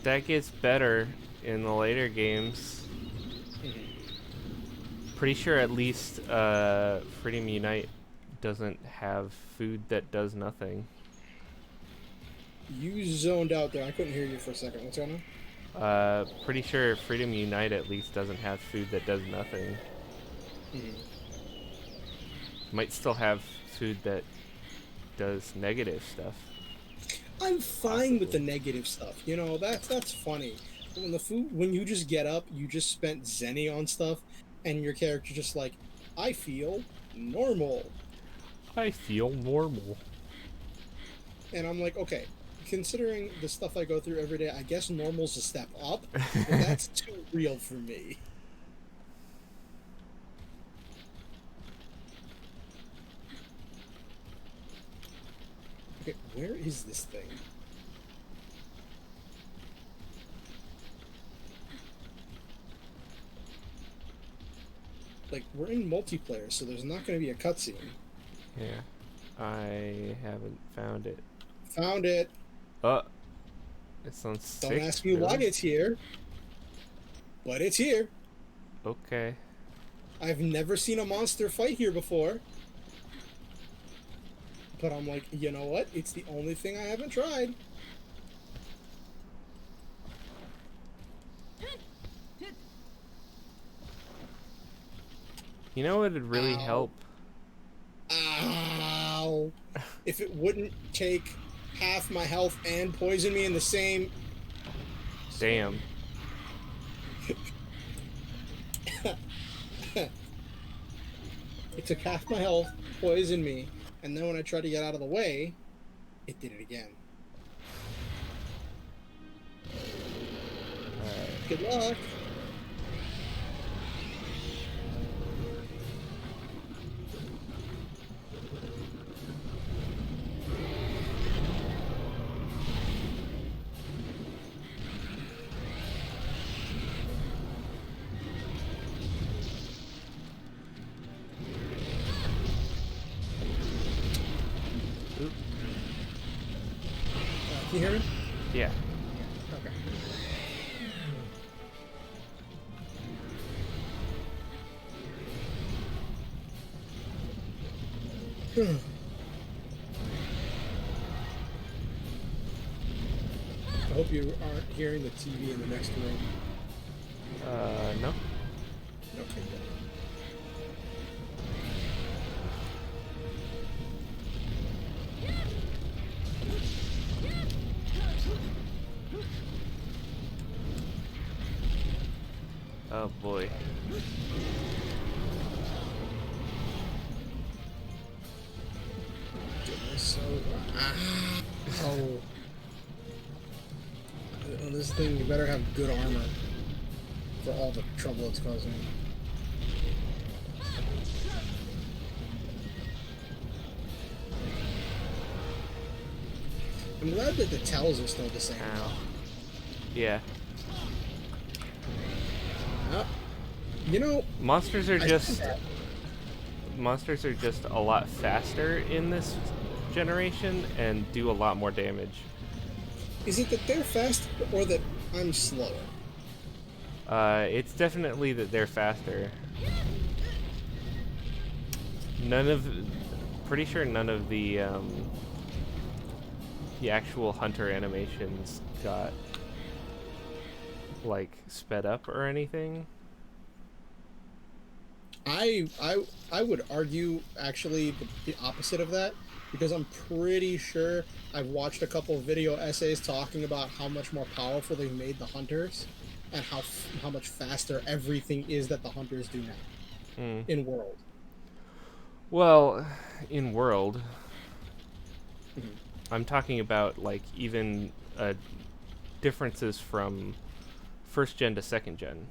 That gets better in the later games. Pretty sure at least Freedom Unite doesn't have food that does nothing. You zoned out there. I couldn't hear you for a second. What's going on? Pretty sure Freedom Unite at least doesn't have food that does nothing. Might still have food that does negative stuff. I'm fine with the negative stuff. You know, that's funny. But when you just get up, you just spent Zenny on stuff, and your character just like, I feel normal. I feel normal. And I'm like, okay, considering the stuff I go through every day, I guess normal's a step up, but that's too real for me. Okay, where is this thing? Like, we're in multiplayer, so there's not going to be a cutscene. Yeah. I haven't found it. Found it. It's on 6. Don't ask me why it's here, but it's here. Okay. I've never seen a monster fight here before. But I'm like, you know what? It's the only thing I haven't tried. You know what would really Ow. help? Ow. If it wouldn't take half my health and poison me in the same... Damn. It took half my health, poisoned me, and then when I tried to get out of the way, it did it again. Good luck. you hear me? Yeah. Okay. I hope you aren't hearing the TV in the next room. No. Okay, good. Oh boy. Goodness, so oh, this thing, you better have good armor for all the trouble it's causing. I'm glad that the tells are still the same. Ow. Yeah. You know, Monsters are I just think that- a lot faster in this generation and do a lot more damage. is it that they're fast or that I'm slower? It's definitely that they're faster. Pretty sure none of the actual hunter animations got like sped up or anything. I would argue actually the opposite of that, because I'm pretty sure I've watched a couple of video essays talking about how much more powerful they've made the hunters, and how much faster everything is that the hunters do now Mm. in world. Well, in world, Mhm. I'm talking about like even differences from first gen to second gen.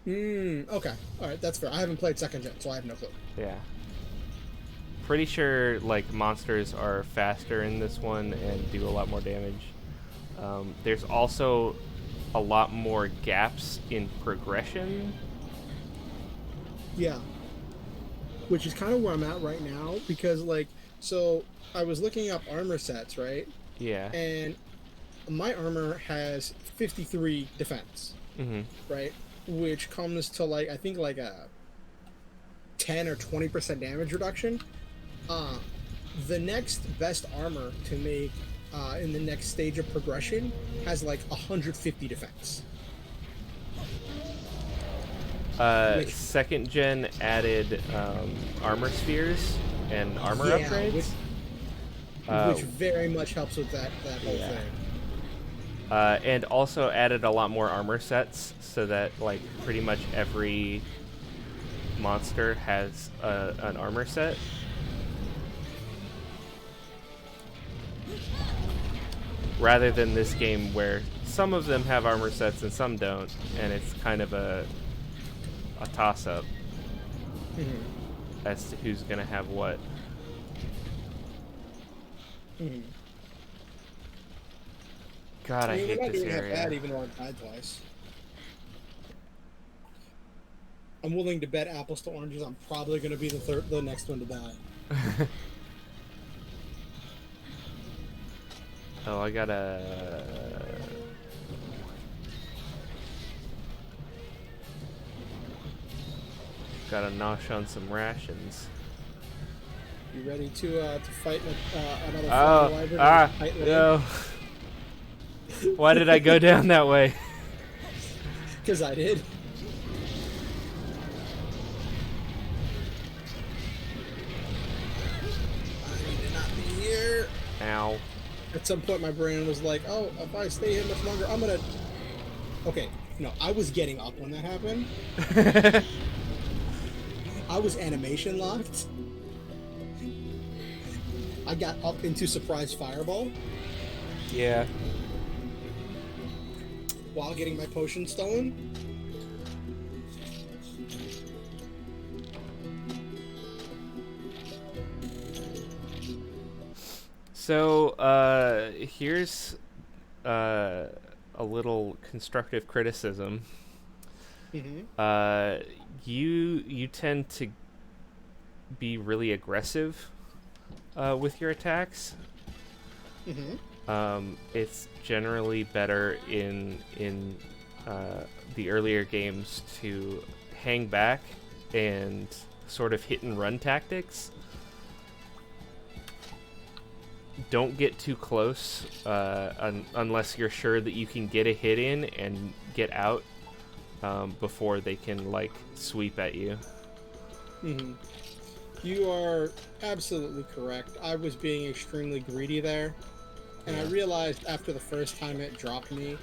Okay. All right, that's fair. I haven't played second gen, so I have no clue. Yeah. Pretty sure like monsters are faster in this one and do a lot more damage. There's also a lot more gaps in progression. Yeah. Which is kind of where I'm at right now, because like, so I was looking up armor sets, right? Yeah. And my armor has 53 defense, Mm-hmm. right? Which comes to like, I think like a 10 or 20% damage reduction. The next best armor to make in the next stage of progression has like 150 defense. Which, Second gen added armor spheres and armor yeah, upgrades. which very much helps with that whole Yeah. thing. And also added a lot more armor sets, so that like pretty much every monster has an armor set. Rather than this game where some of them have armor sets and some don't, and it's kind of a toss-up as to who's gonna have what. God, I I mean, hate we're not this doing that area. bad, even though I died twice. I'm willing to bet apples to oranges. I'm probably going to be the next one to die. Oh, I gotta. Gotta nosh on some rations. You ready to fight another Oh, flying wyvern? no. Why did I go down that way? Because I did. I need to not be here. Ow. At some point, my brain was like, "Oh, if I stay here much longer, I'm gonna." Okay, no, I was getting up when that happened. I was animation locked. I got up into surprise fireball Yeah. while getting my potion stolen. So, here's a little constructive criticism. Mm-hmm. You tend to be really aggressive with your attacks. Mm-hmm. It's generally better in the earlier games to hang back and sort of hit and run tactics. Don't get too close unless you're sure that you can get a hit in and get out before they can like sweep at you. Mm-hmm. You are absolutely correct. I was being extremely greedy there, and I Yeah. realized after the first time it dropped me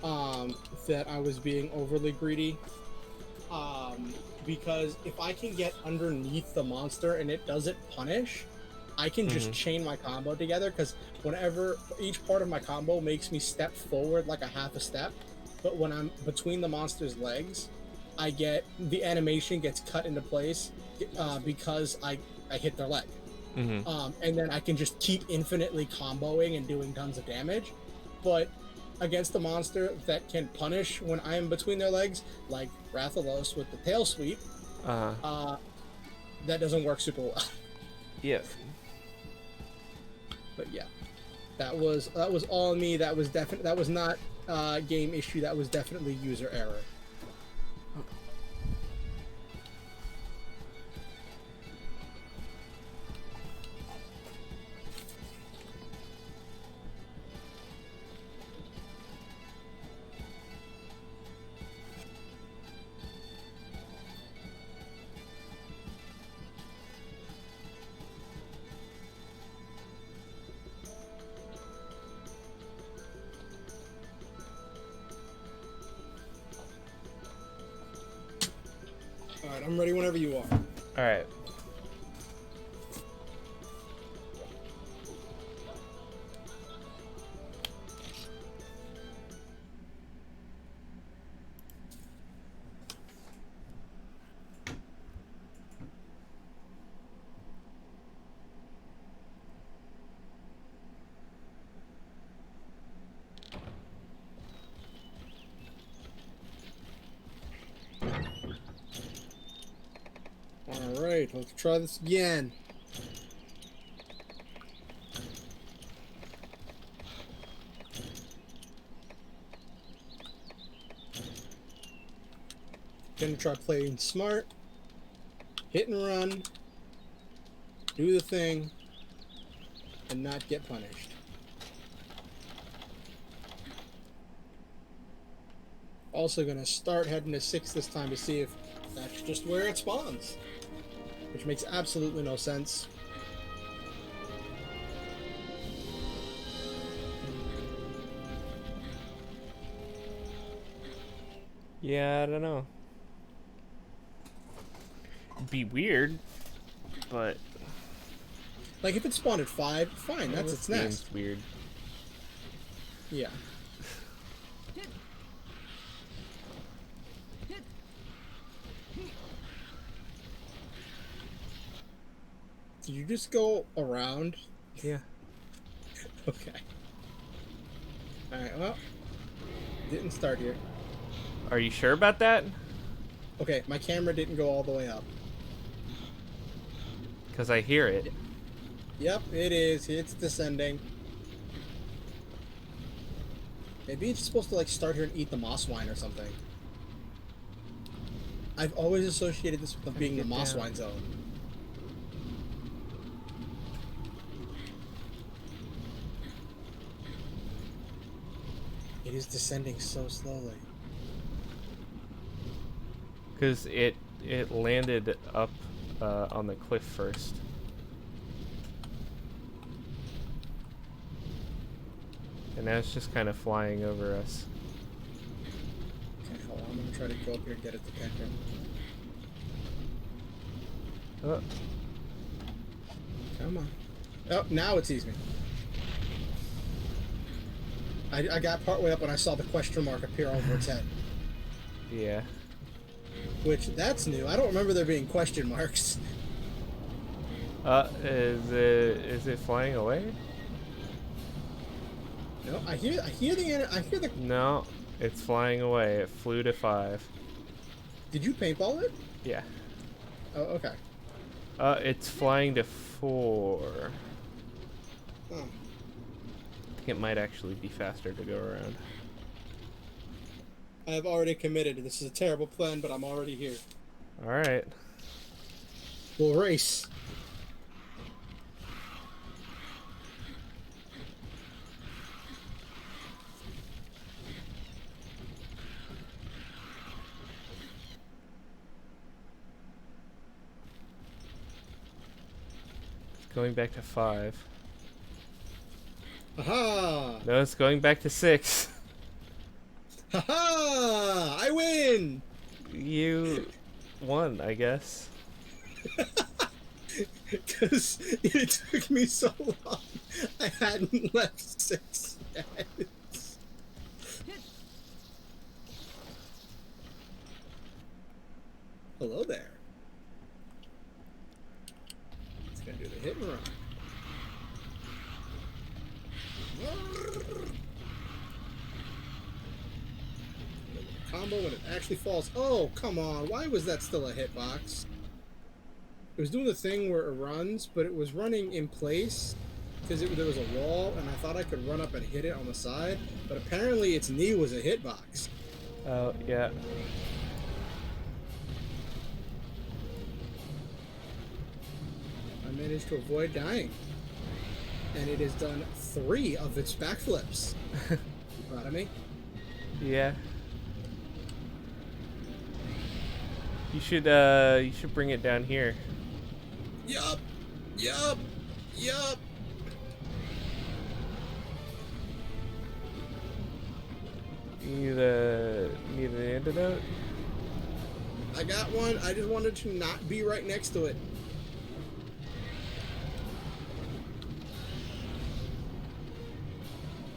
that I was being overly greedy. Because if I can get underneath the monster and it doesn't punish, I can just Mhm. chain my combo together. Because whenever each part of my combo makes me step forward like a half a step, but when I'm between the monster's legs, I get the animation gets cut into place because I hit their leg. Mhm. And then I can just keep infinitely comboing and doing tons of damage. But against a monster that can punish when I am between their legs, like Rathalos with the tail sweep, Uh. uh, that doesn't work super well. Yeah. But yeah, that was all me. That was not game issue. That was definitely user error. All right, I'm ready whenever you are. All right. All right, let's try this again. Gonna try playing smart, hit and run, do the thing, and not get punished. Also gonna start heading to 6 this time to see if that's just where it spawns. Which makes absolutely no sense. Yeah, I don't know. Be weird, but Like, if it spawned at 5, fine, that's this its game's nest. weird. Yeah. Did you just go around? Yeah. Okay. Alright, well, didn't start here. Are you sure about that? Okay, my camera didn't go all the way up. Because I hear it. Yep, it is. It's descending. Maybe it's supposed to, like, start here and eat the moss wine or something. I've always associated this with being the get moss down. wine zone. It is descending so slowly. Because it landed up on the cliff first. And now it's just kind of flying over us. Okay, hold on. I'm gonna try to go up here and get its attention. Oh, Come on. Oh, now it sees me. I got partway up when I saw the question mark appear over its head. yeah. Which, that's new. I don't remember there being question marks. Is it flying away? No, I hear the. No, it's flying away. It flew to 5. Did you paintball it? Yeah. Oh, okay. It's flying to 4. Oh. it might actually be faster to go around. I have already committed. This is a terrible plan, but I'm already here. Alright. We'll race. Going back to 5. Aha! No, it's going back to 6. Haha! I win! You won, I guess. Because it took me so long. I hadn't left 6 yet. Hello there. It's gonna do the hit and run. Combo when it actually falls. Oh, come on. Why was that still a hitbox? It was doing the thing where it runs, but it was running in place because there was a wall, and I thought I could run up and hit it on the side, but apparently its knee was a hitbox. Oh, yeah. I managed to avoid dying. And it has done 3 of its backflips. You proud of me? Yeah. You should bring it down here. Yup! Yup! Yup! You need an antidote? I got one. I just wanted to not be right next to it.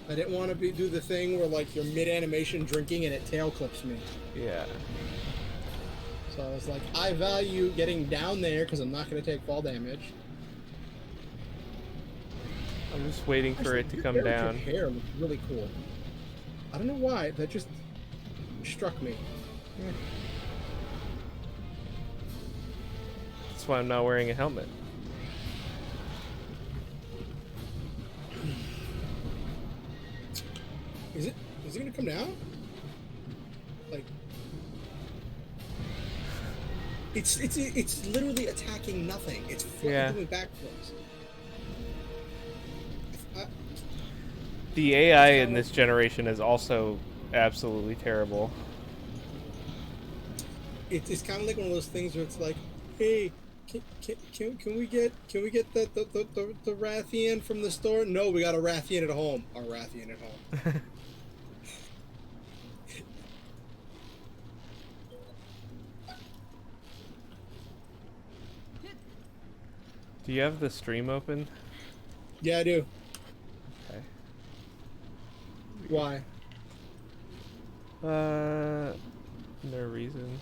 I didn't want to do the thing where like you're mid-animation drinking and it tail clips me. Yeah. So I was like, I value getting down there because I'm not going to take fall damage. I'm just waiting for it to come Your down. hair looks really cool. I don't know why, that just struck me. Yeah. That's why I'm not wearing a helmet. Is it gonna come down? Like it's literally attacking nothing. It's doing backflips. The AI in this generation is also absolutely terrible. It's kind of like one of those things where it's like, hey, can we get the Rathian from the store? No, we got a Rathian at home. Our Rathian at home. Do you have the stream open? Yeah, I do. Okay. Why? No reason.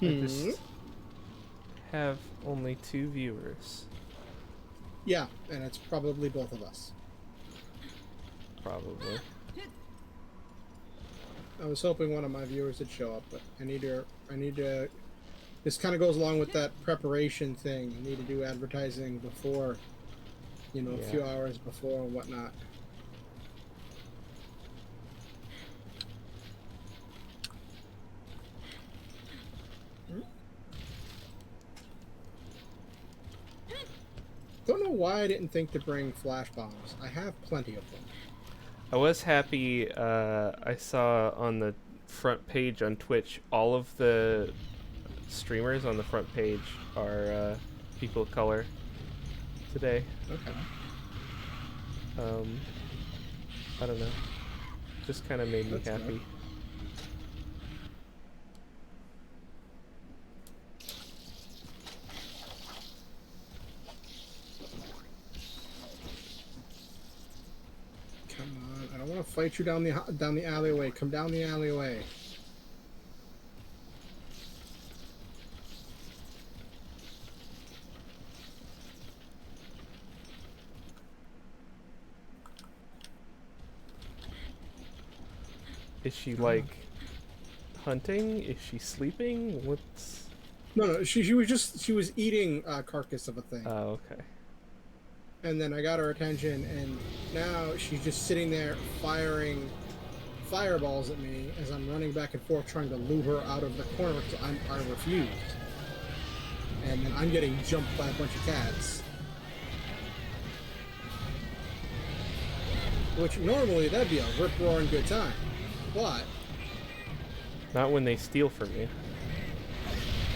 I just have only 2 viewers. Yeah, and it's probably both of us. Probably. I was hoping one of my viewers would show up, but I need to. This kind of goes along with that preparation thing. I need to do advertising before, a few hours before and whatnot. Don't know why I didn't think to bring flash bombs. I have plenty of them. I was happy, I saw on the front page on Twitch, all of the streamers on the front page are people of color today. Okay. I don't know. Just kind of made me That's happy. nice. Come on, I don't want to fight you down the alleyway. Come down the alleyway. Is she like hunting? Is she sleeping? What's... No, she was eating carcass of a thing. Oh, okay. And then I got her attention, and now she's just sitting there firing fireballs at me as I'm running back and forth trying to lure her out of the corner because I refused. And then I'm getting jumped by a bunch of cats. Which normally that'd be a rip-roaring good time. But, Not when they steal from you.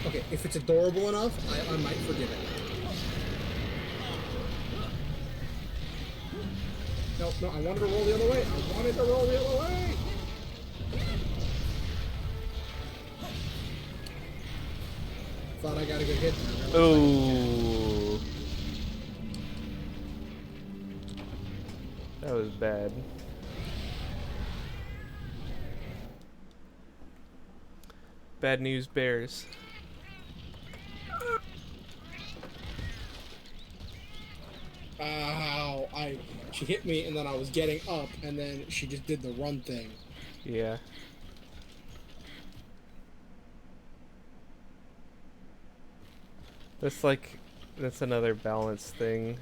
okay, if it's adorable enough, I might forgive it. No, I wanted to roll the other way. I wanted to roll the other way. Thought I got a good hit there. Oh. That was bad. Bad news bears. Ow! She hit me, and then I was getting up, and then she just did the run thing. Yeah. That's another balance thing.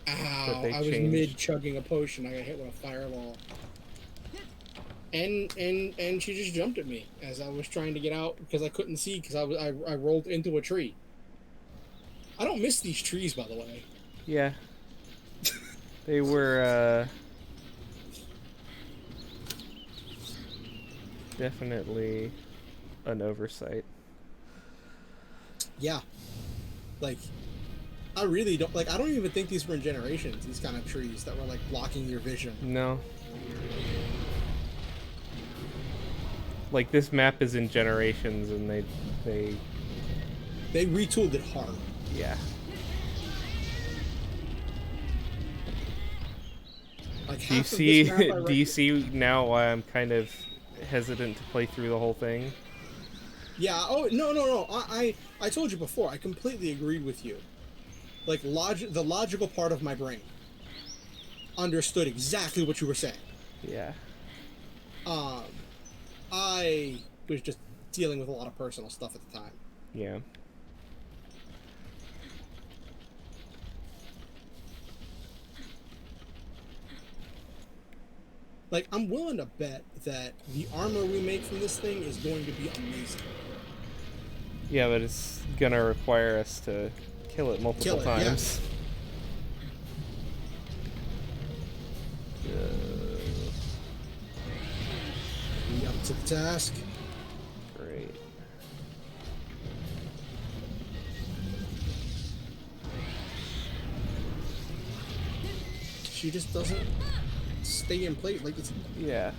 Ow! They I was changed. mid chugging a potion. I got hit with a fireball. And she just jumped at me as I was trying to get out because I couldn't see because I rolled into a tree. I don't miss these trees, by the way. Yeah. They were definitely an oversight. Yeah. Like, I really don't like. I don't even think these were in Generations. These kind of trees that were like blocking your vision. No. Like this map is in Generations, and they retooled it hard. yeah. Like Do you half of this map I do you see now why I'm kind of hesitant to play through the whole thing? Yeah. Oh no. I told you before. I completely agreed with you. Like the logical part of my brain understood exactly what you were saying. Yeah. I was just dealing with a lot of personal stuff at the time. Yeah. Like, I'm willing to bet that the armor we make from this thing is going to be amazing. Yeah, but it's gonna require us to kill it multiple times. Be up to the task. Great. She just doesn't stay in place. Like, it's... Yeah.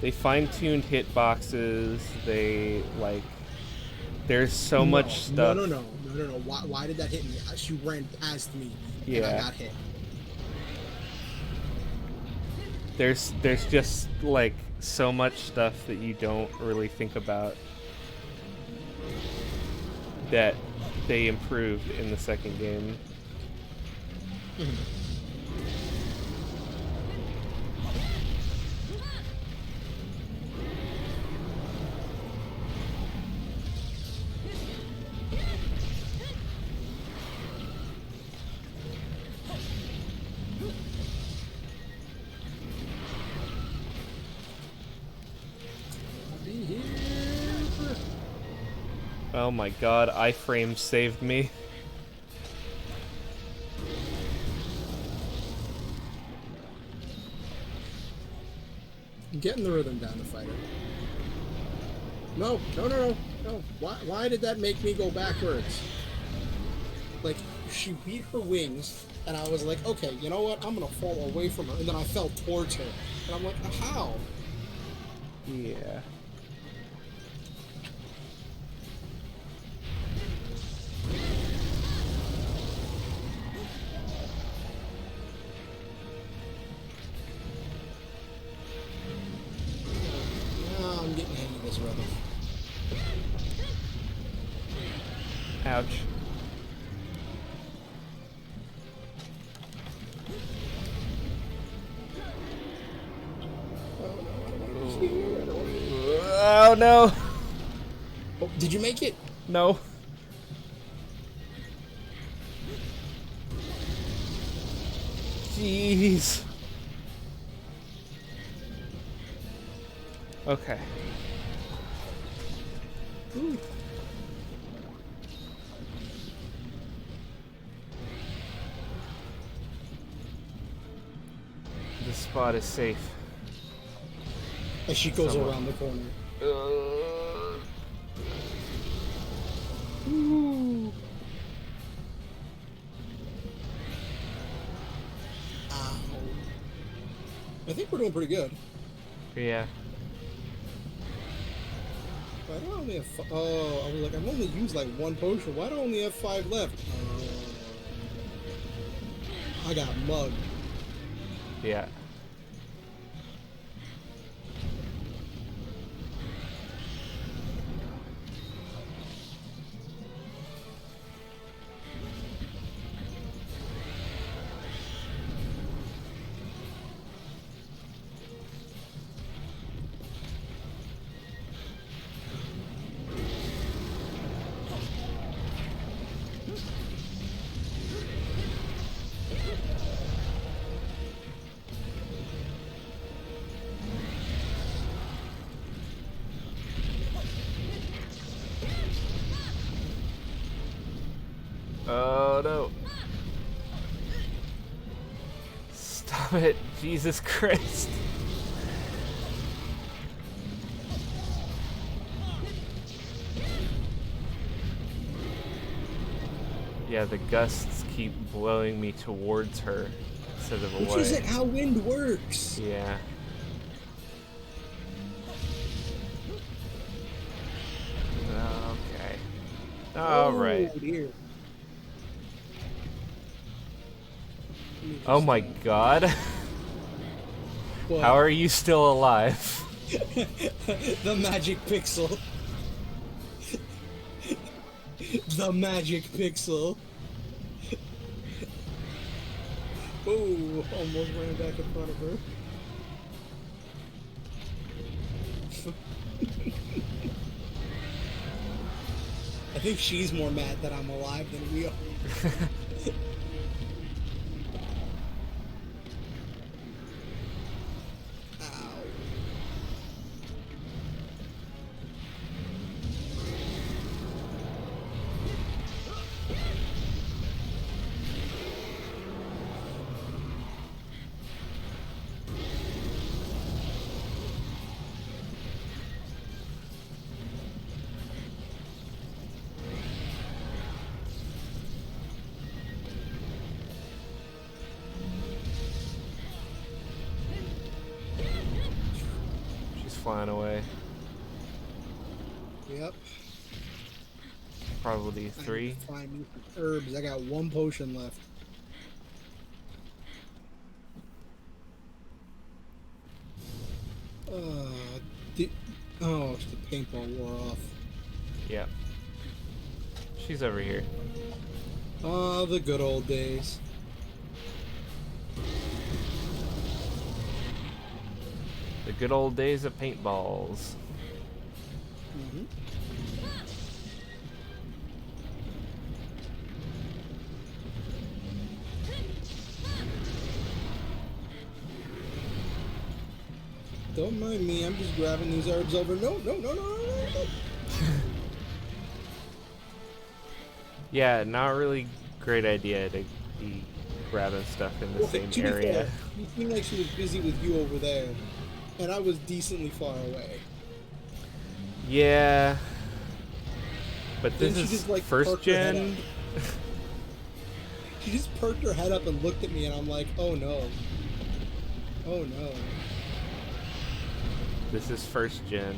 They fine-tuned hitboxes. They, like... There's so much stuff. No. Why did that hit me? She ran past me, and Yeah. I got hit. There's just, like, so much stuff that you don't really think about that they improved in the second game. Oh my god, iframe saved me. Getting the rhythm down to fight her. No. Why did that make me go backwards? Like, she beat her wings, and I was like, okay, you know what? I'm gonna fall away from her, and then I fell towards her, and I'm like, how? Yeah. Oh, I'm getting the hang of this rhythm. Ouch. Oh no. Oh, did you make it? No. Jeez. Okay. Ooh. This spot is safe. As she goes Somewhat. around the corner. Ooh. Ow. I think we're doing pretty good. Yeah. Why do I only have oh, I was like, I've only used like one potion. Why do I only have 5 left? I got mugged. Yeah. Oh no. Stop it. Jesus Christ. Yeah, the gusts keep blowing me towards her instead of away. Which isn't how wind works. Yeah. Okay. All right. Oh dear. Oh my god. What? How are you still alive? The magic pixel. The magic pixel. Oh, almost ran back in front of her. I think she's more mad that I'm alive than we are. Ow. She's flying away. Yep. Probably I need 3. to find me some herbs. I got 1 potion left. The, oh, the paintball wore off. Yep. She's over here. Oh, the good old days. The good old days of paintballs. Mm-hmm. Don't mind me, I'm just grabbing these herbs over. No, no, no, no, no, no. Yeah, not really great idea to be grabbing stuff in the Well, same to be area. fair, you seemed like she was busy with you over there, and I was decently far away. Yeah. But Then this she is just, like, first perked her head gen. She just perked her head up and looked at me, and I'm like, oh no. Oh no. This is first gen.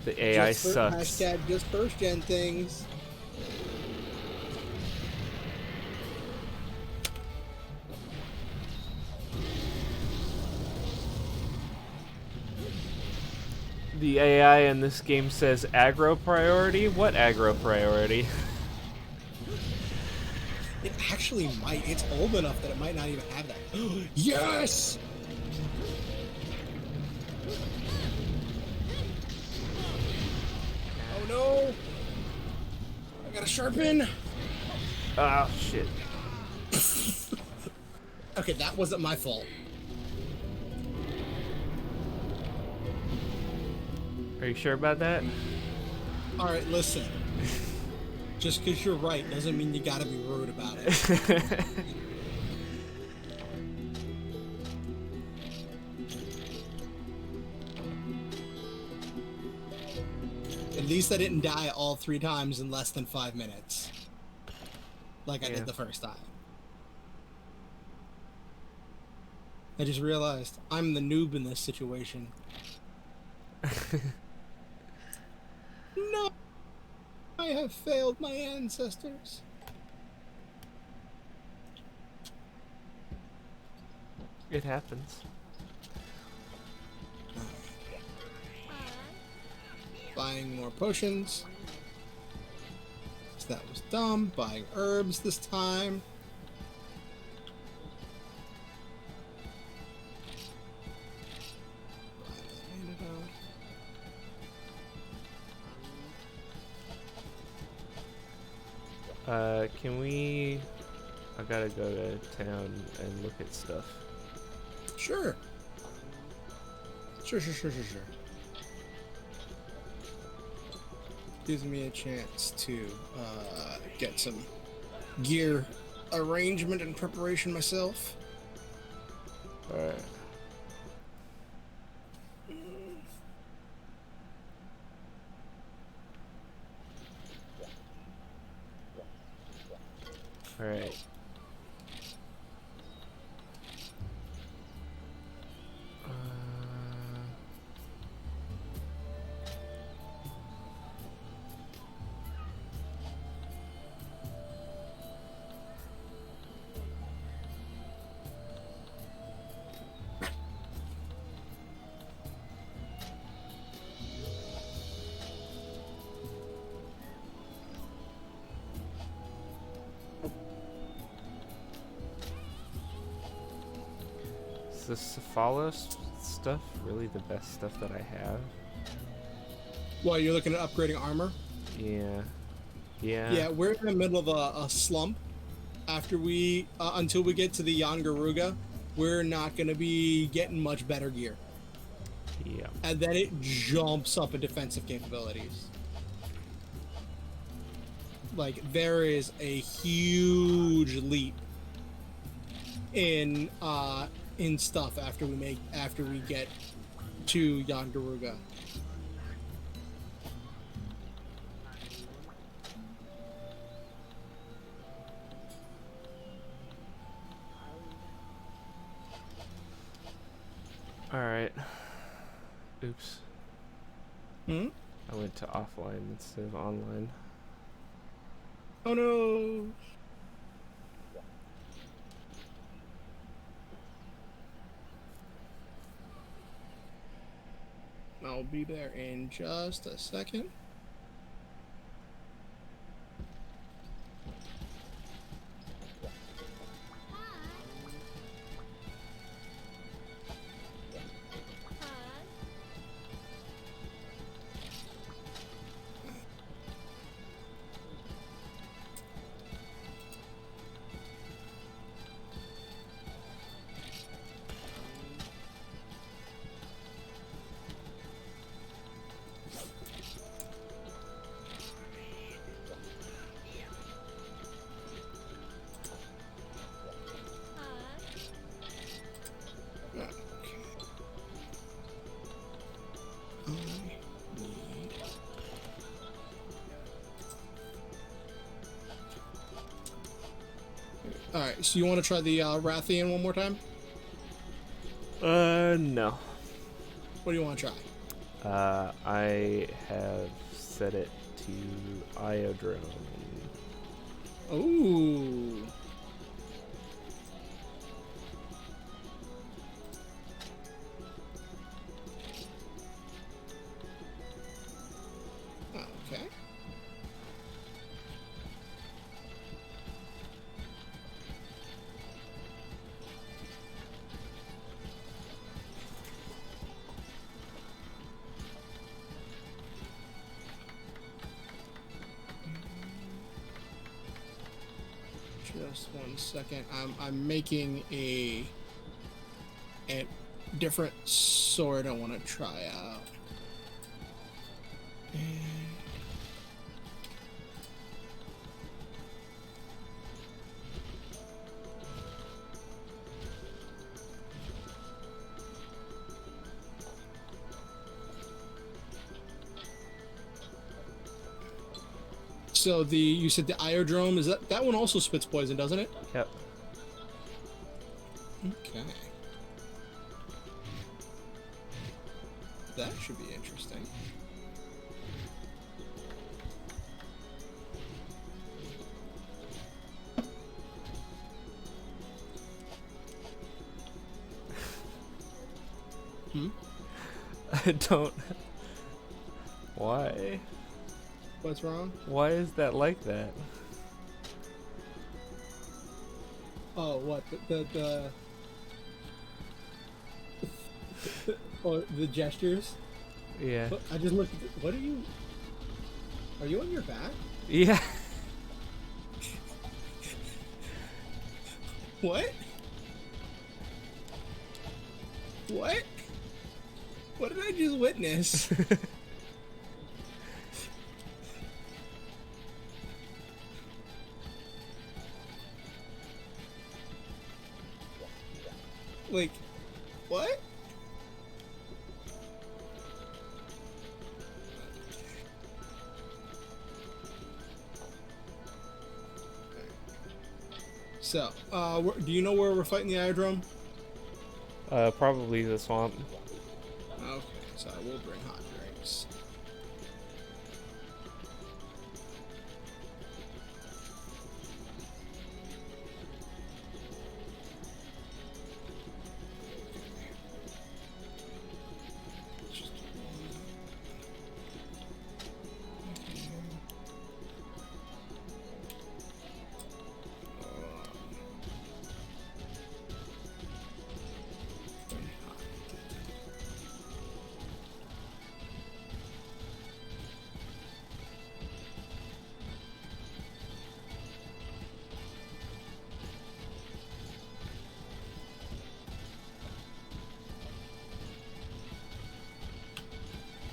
The AI Just sucks. Hashtag just first gen things. The AI in this game says aggro priority? What aggro priority? It actually might. It's old enough that it might not even have that. Yes! no! I gotta sharpen. Oh shit. Okay, that wasn't my fault. Are you sure about that? All right, listen. Just because you're right doesn't mean you gotta be rude about it. At least I didn't die all 3 times in less than 5 minutes. Like I did the first time. I just realized I'm the noob in this situation. No! I have failed my ancestors. It happens. Buying more potions. So that was dumb. Buying herbs this time. Can we... I gotta go to town and look at stuff. Sure. Sure. Gives me a chance to get some gear arrangement and preparation myself. Alright. Alright. Is the Cephalos stuff really the best stuff that I have? While you're looking at upgrading armor? Yeah. Yeah. Yeah, we're in the middle of a slump. After we, until we get to the Yangaruga, we're not going to be getting much better gear. Yeah. And then it jumps up in defensive capabilities. Like, there is a huge leap in stuff after we get to Yangaruga. Alright. Oops. Hmm? I went to offline instead of online. Oh no! I'll be there in just a second. Alright, so you want to try the Rathian one more time? No. What do you want to try? I have set it to Iodrome. Ooh. Okay. Just 1 second. I'm making a different sword I want to try out. So you said the Iodrome, is that one also spits poison, doesn't it? Yep. Okay. That should be interesting. I don't. Why? What's wrong? Why is that like that? Oh, what the oh, the gestures? Yeah. I just looked at what are you on your back? Yeah. What? What? What did I just witness? Like, what? So, do you know where we're fighting the Iodrome? Probably the swamp. Okay, so I will bring hot drinks.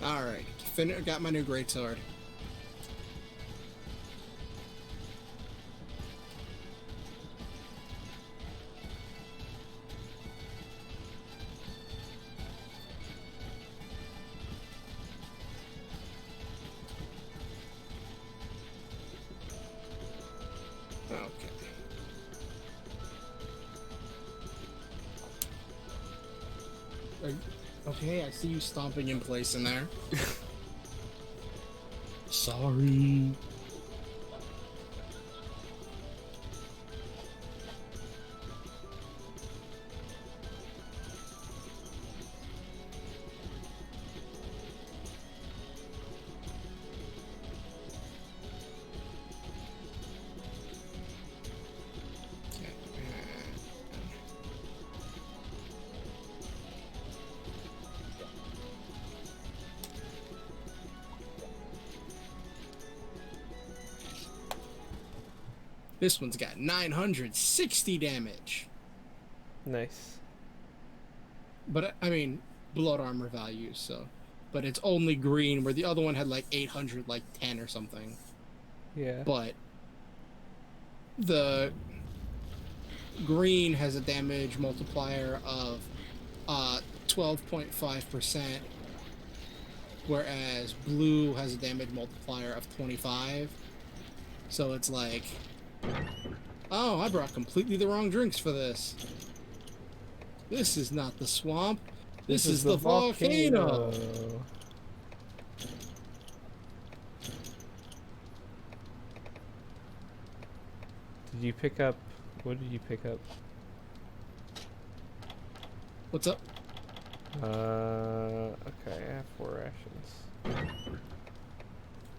Alright, got my new greatsword. Okay. Okay, I see you stomping in place in there. Sorry. This one's got 960 damage. Nice. But, I mean, blood armor value, so. But it's only green, where the other one had like 800, like 10 or something. Yeah. But the green has a damage multiplier of 12.5%, whereas blue has a damage multiplier of 25. So it's like, oh, I brought completely the wrong drinks for this. This is not the swamp. This is the volcano. Did you pick up? What did you pick up? What's up? Okay, I have 4 rations.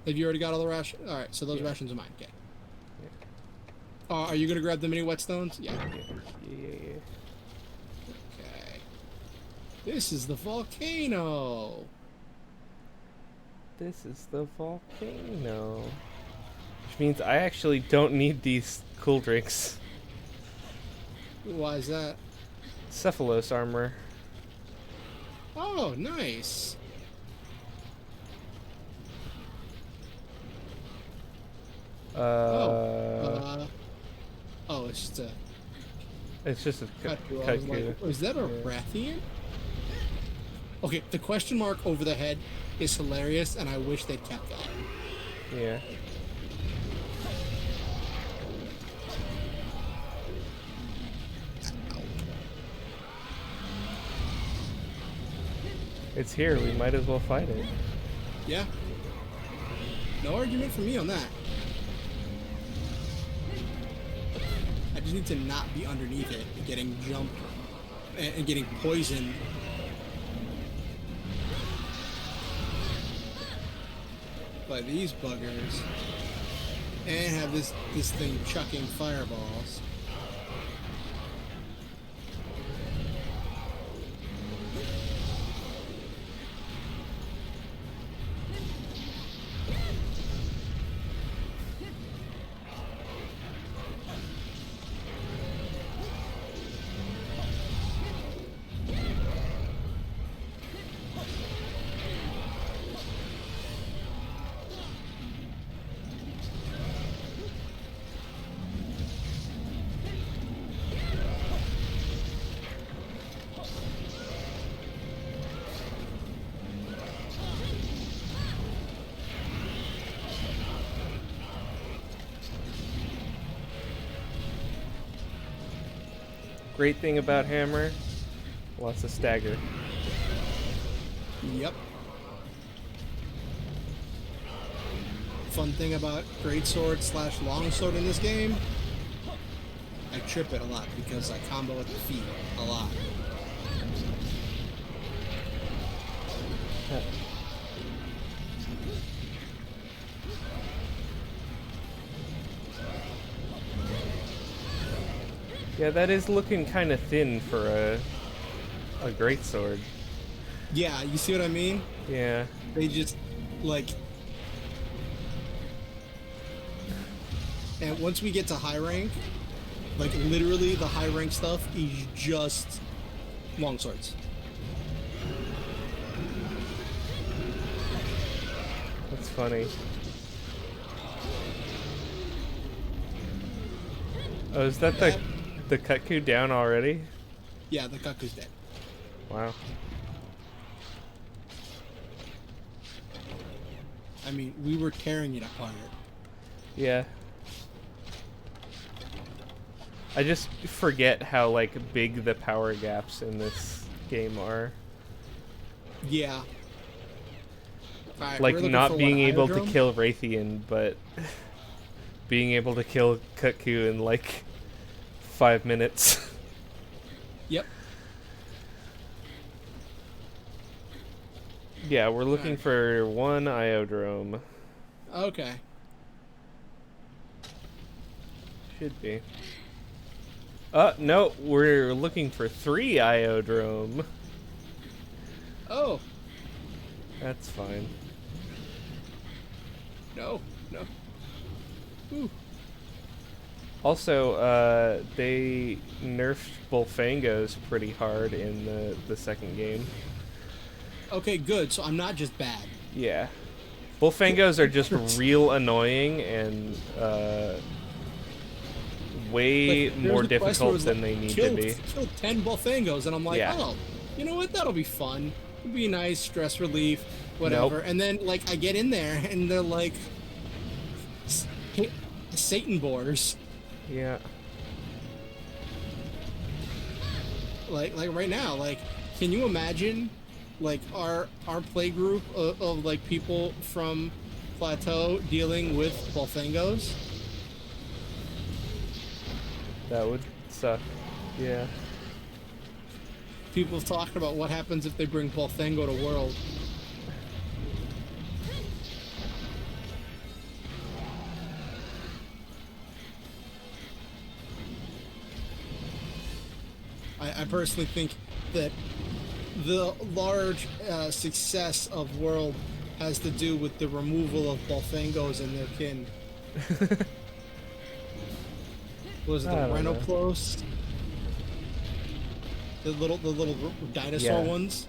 Have you already got all the rations? All right, so those rations are mine. Okay. Yeah. Are you gonna grab the mini whetstones? Yeah. Yeah. Okay. This is the volcano. This is the volcano. Which means I actually don't need these cool drinks. Why is that? Cephalos armor. Oh, nice. Uh, Oh. Oh, it's just a it's just a cut through. I was like, Kutku. is that a Yeah. Rathian? Okay, the question mark over the head is hilarious, and I wish they'd kept that. Yeah. It's here. We might as well fight it. Yeah. No argument for me on that. I just need to not be underneath it, and getting jumped and getting poisoned. By these buggers, and have this thing chucking fireballs. Great thing about hammer, lots of stagger. Yep. Fun thing about greatsword / longsword in this game, I trip it a lot because I combo at the feet a lot. Yeah, that is looking kind of thin for a great sword. Yeah, you see what I mean? Yeah. They just, like... And once we get to high rank, like, literally the high rank stuff is just longswords. That's funny. Oh, is that the Kutku down already? Yeah, the Kaku's dead. Wow. I mean, we were tearing it apart. Yeah. I just forget how, like, big the power gaps in this game are. Yeah. Alright, Like, we're looking not for being what, able to Iodrome? kill Raytheon, but being able to kill Kutku in, like, 5 minutes. Yep. Yeah, we're looking Alright. for one Iodrome. Okay. Should be. No, we're looking for 3 Iodrome. Oh, That's fine. no, no. Ooh. Also, they nerfed Bullfangos pretty hard in the second game. Okay, good. So I'm not just bad. Yeah. Bullfangos are just real annoying and way Like, there more was a quest where it difficult was than like, they need kill, to be. Kill 10 Bullfangos, and I'm like, Yeah. oh, you know what? That'll be fun. It'll be nice, stress relief, whatever. Nope. And then, like, I get in there, and they're like, Satan boars. Yeah. Like right now, like, can you imagine, like, our play group of like people from Plateau dealing with Bullfangos? That would suck. Yeah. People talking about what happens if they bring Bullfango to World. I personally think that the large success of World has to do with the removal of Bullfangos and their kin. Was it I the don't know. Rhinoplos? the little dinosaur Yeah. ones.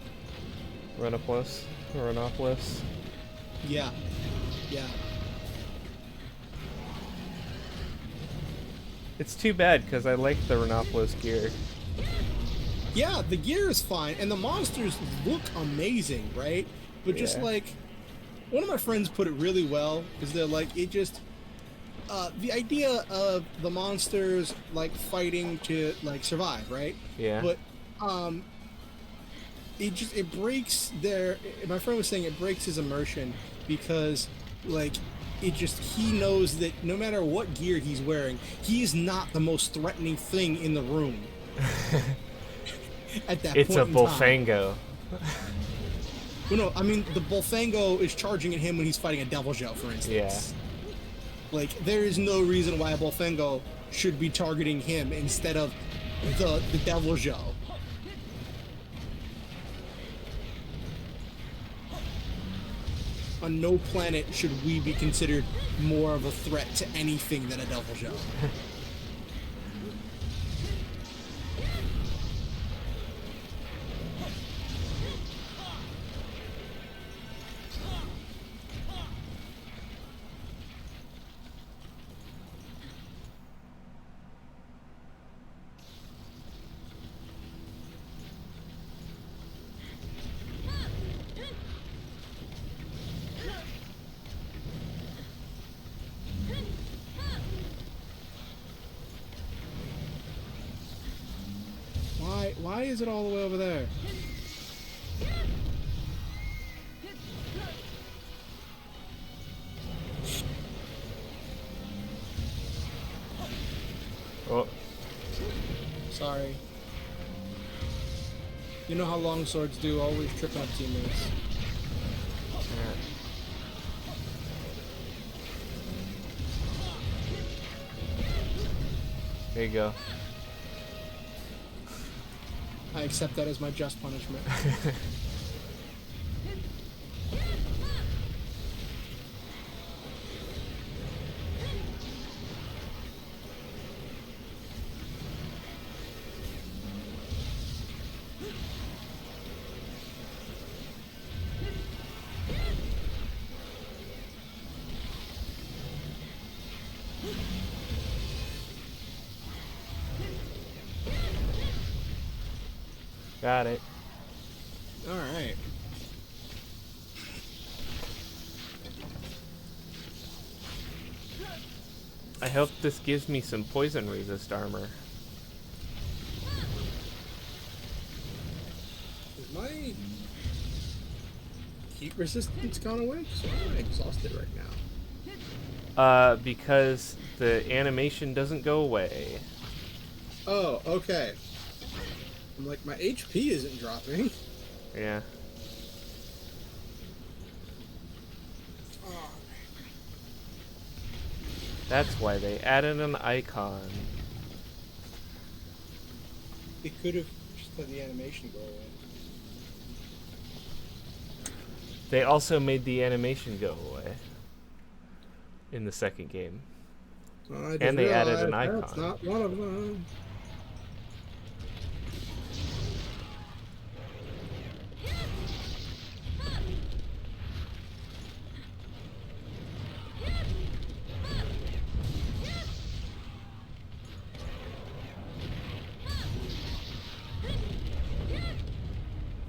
Rhinopolis. Yeah, yeah. It's too bad because I like the Rhinopolis gear. Yeah, the gear is fine, and the monsters look amazing, right? But just Yeah. like one of my friends put it really well, is they're like the idea of the monsters like fighting to like survive, right? Yeah. But it breaks their. My friend was saying it breaks his immersion because like he knows that no matter what gear he's wearing, he is not the most threatening thing in the room at that It's a point in time. Bullfango. Well, no, I mean the Bullfango is charging at him when he's fighting a Devil Joe, for instance. Like there is no reason why a Bullfango should be targeting him instead of the Devil Joe. On no planet should we be considered more of a threat to anything than a Devil Joe. Why is it all the way over there? Oh. Sorry. You know how longswords do, always tripping up teammates. Yeah. There you go. I accept that as my just punishment. Got it. Alright. I hope this gives me some poison resist armor. Is my heat resistance gone away? So I'm exhausted right now. Because the animation doesn't go away. Oh, okay. I'm like, my HP isn't dropping. Yeah. That's why they added an icon. It could have just let the animation go away. They also made the animation go away in the second game. I And they added an realize that's icon. not one of them.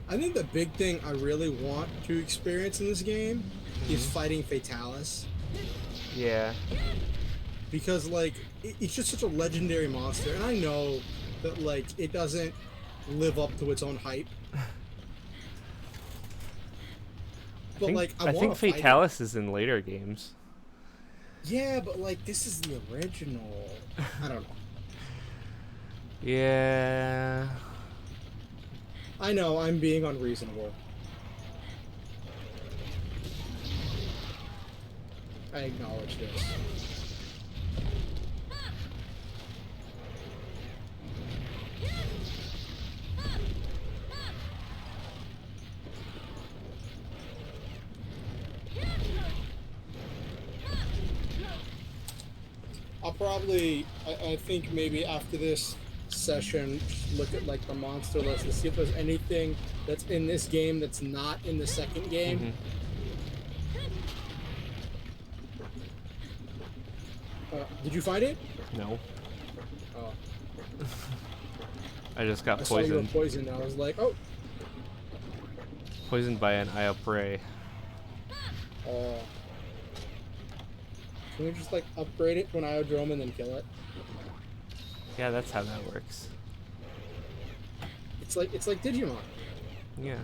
I think the big thing I really want to experience in this game is fighting Fatalis. Yeah. Because, like, it's just such a legendary monster. And I know that, like, it doesn't live up to its own hype. But, I think Fatalis is in later games. Yeah, but, like, this is the original. I don't know. Yeah. I know, I'm being unreasonable. I acknowledge this. I'll probably, I think maybe after this session, just look at like the monster list to see if there's anything that's in this game that's not in the second game. Mm-hmm. Did you find it? No. Oh, I just got I saw you were poisoned. poisoned. I was like, oh, Poisoned by an eye of prey. oh. Can we just like upgrade it to an Iodrome and then kill it? Yeah, that's how that works. It's like Digimon. Yeah.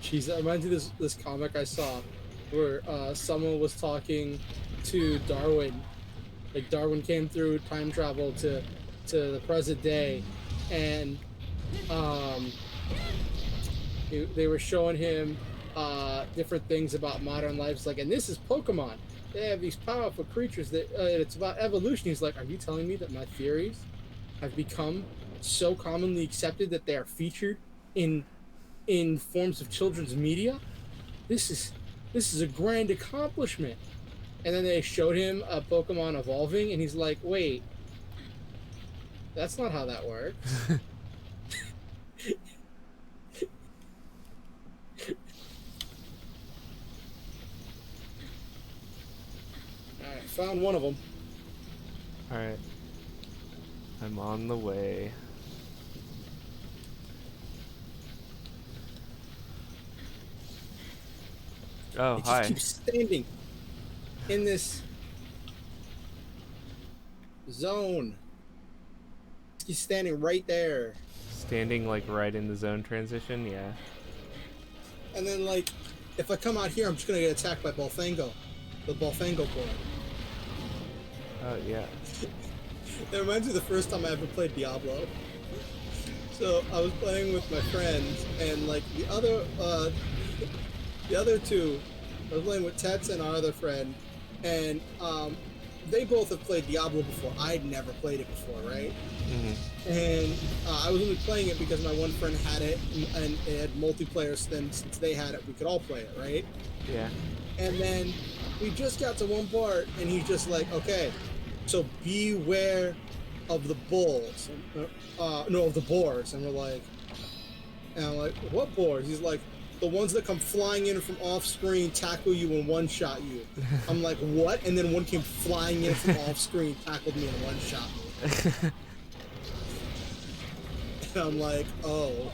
Jeez, that reminds me of this comic I saw where someone was talking to Darwin. Like Darwin came through time travel to the present day, and they were showing him different things about modern life. It's like, and this is Pokemon. They have these powerful creatures that it's about evolution. He's like, are you telling me that my theories have become so commonly accepted that they are featured in forms of children's media? This is a grand accomplishment. And then they showed him a Pokemon evolving, and he's like, wait, that's not how that works. Alright, found one of them. Alright. I'm on the way. Oh, It just hi. keeps standing in this zone. He's standing right there. Standing like right in the zone transition, yeah. And then like, if I come out here, I'm just gonna get attacked by Balfango. The Balfango boy. Oh, yeah. It reminds me of the first time I ever played Diablo. So I was playing with my friends, and like the other two, I was playing with Tets and our other friend, and they both have played Diablo before. I'd never played it before, right? Mm-hmm. And I was only playing it because my one friend had it, and it had multiplayer. Since they had it, we could all play it, right? Yeah. And then we just got to one part, and he's just like, okay, so beware of the bulls. No, of the boars. And we're like, and I'm like, what boars? He's like, the ones that come flying in from off screen, tackle you, and one shot you. I'm like, what? And then one came flying in from off screen, tackled me, and one shot me. And I'm like, oh.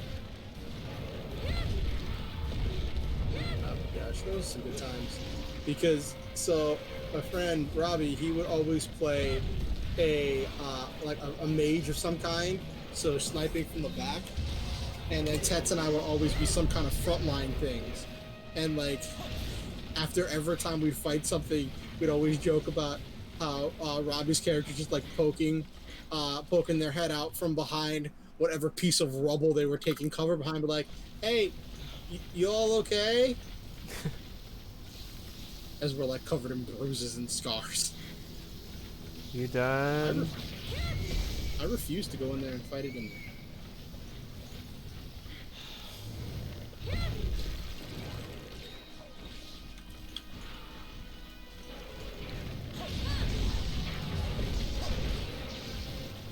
Oh gosh, those were some good times. Because, so, my friend Robbie, he would always play a mage of some kind, so sniping from the back. And then Tets and I would always be some kind of frontline things. And like, after every time we'd fight something, we'd always joke about how Robbie's character just like poking their head out from behind whatever piece of rubble they were taking cover behind, but like, hey, you all okay? As we're like covered in bruises and scars. You done? I refuse to go in there and fight it in there.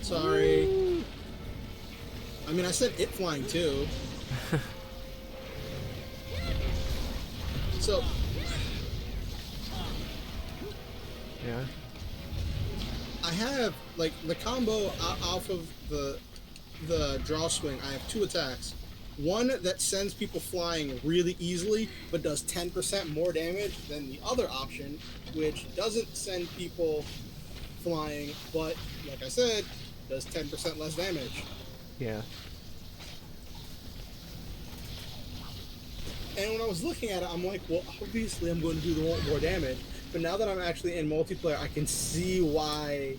Sorry. Woo. I mean, I said it flying too. So. Yeah. I have like the combo off of the draw swing. I have two attacks. One that sends people flying really easily, but does 10% more damage than the other option, which doesn't send people flying, but like I said, does 10% less damage. Yeah. And when I was looking at it, I'm like, well, obviously I'm going to do the more damage. But now that I'm actually in multiplayer, I can see why,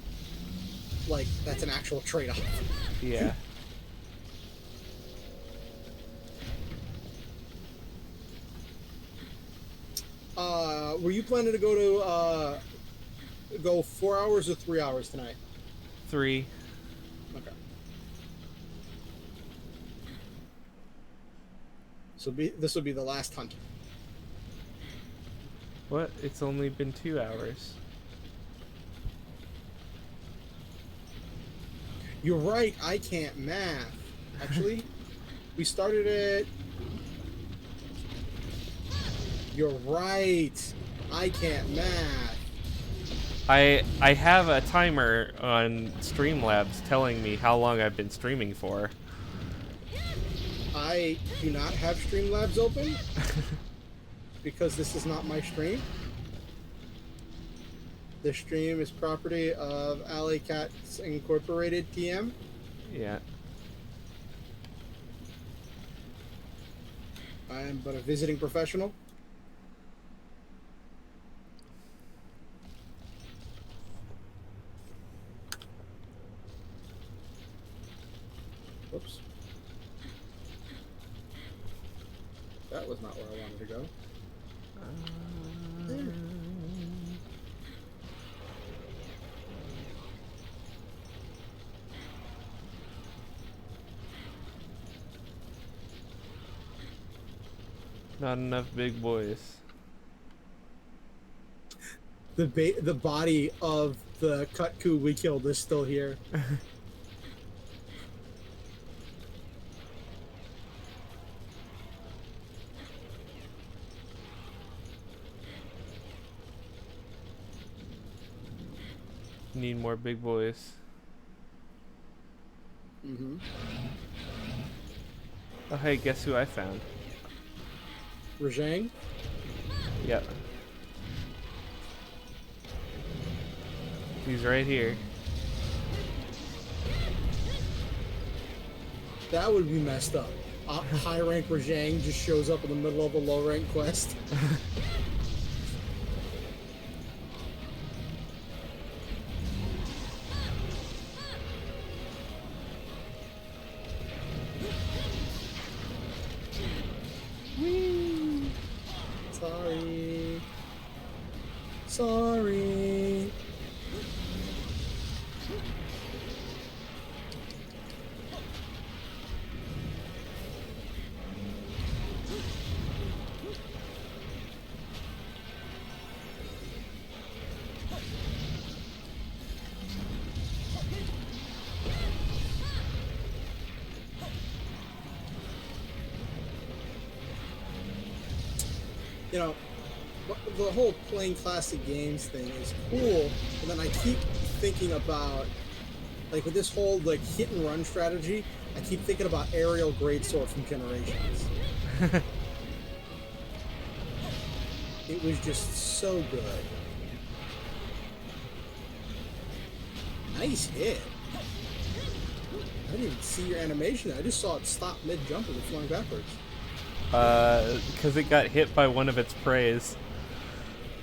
like, that's an actual trade-off. Yeah. Were you planning to go 4 hours or 3 hours tonight? 3. Okay. So this will be the last hunt. What? It's only been 2 hours. You're right, I can't math. Actually, we started it. You're right. I can't math. I have a timer on Streamlabs telling me how long I've been streaming for. I do not have Streamlabs open because this is not my stream. The stream is property of Alley Cats Incorporated TM. Yeah. I am but a visiting professional. Whoops. That was not where I wanted to go. There. Not enough big boys. The body of the Kutku we killed is still here. Need more big boys. Mm-hmm. Oh hey, guess who I found? Rajang? Yep. He's right here. That would be messed up. High rank Rajang just shows up in the middle of a low rank quest. Sorry. Sorry. You know, the whole playing classic games thing is cool, but then I keep thinking about, like, with this whole like hit and run strategy, I keep thinking about Aerial Greatsword from Generations. It was just so good. Nice hit. I didn't even see your animation. I just saw it stop mid-jump and flying backwards. Because it got hit by one of its preys.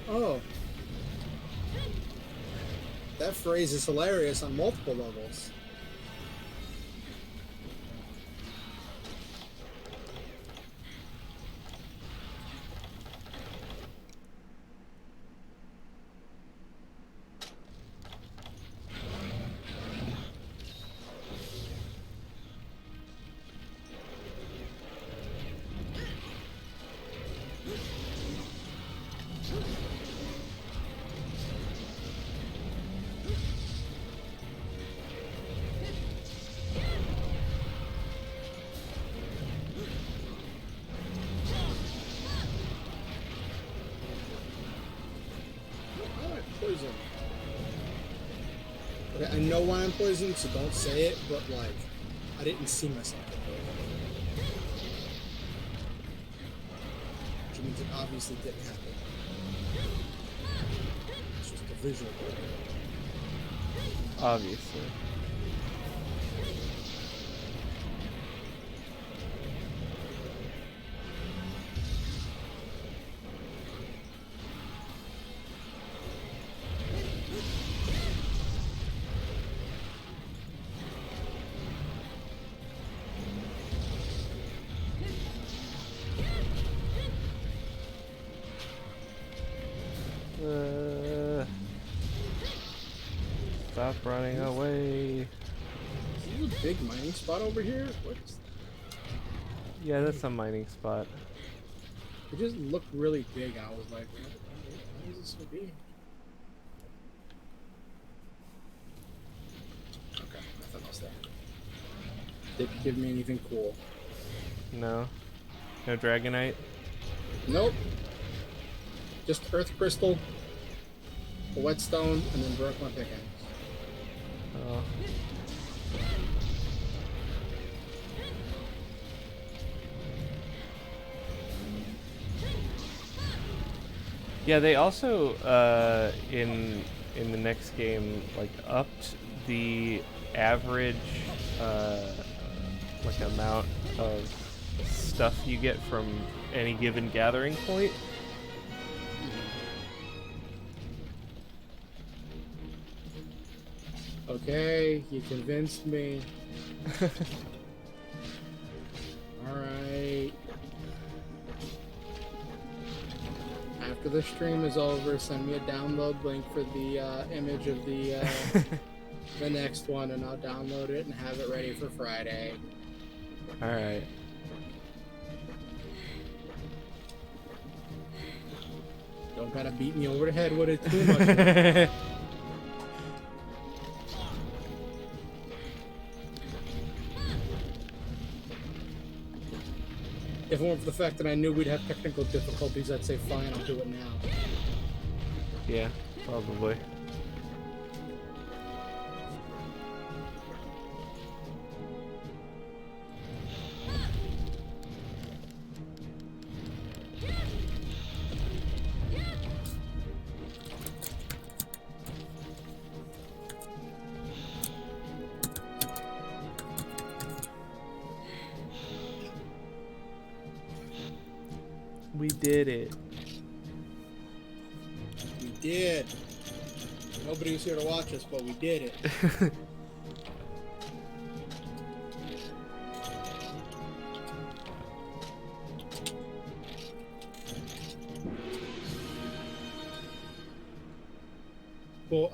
Oh. That phrase is hilarious on multiple levels. Poison. Okay, I know why I'm poisoned, so don't say it, but like, I didn't see myself get poisoned. Which means it obviously didn't happen. It's just a visual. Obviously. Stop running away. Is there a big mining spot over here? What is that? Yeah, that's a mining spot. It just looked really big, and I was like, why is this so big? Okay, nothing else there. They could give me anything cool. No. No Dragonite? Nope. Just Earth Crystal, a Whetstone, and then broke my pickaxe. Oh. Yeah, they also in the next game like upped the average like amount of stuff you get from any given gathering point. Okay, you convinced me. Alright. After the stream is over, send me a download link for the image of the the next one, and I'll download it and have it ready for Friday. Alright. Don't gotta beat me over the head with it too much. If it weren't for the fact that I knew we'd have technical difficulties, I'd say fine, I'll do it now. Yeah, probably. We did it. We did. Nobody was here to watch us, but we did it. Well,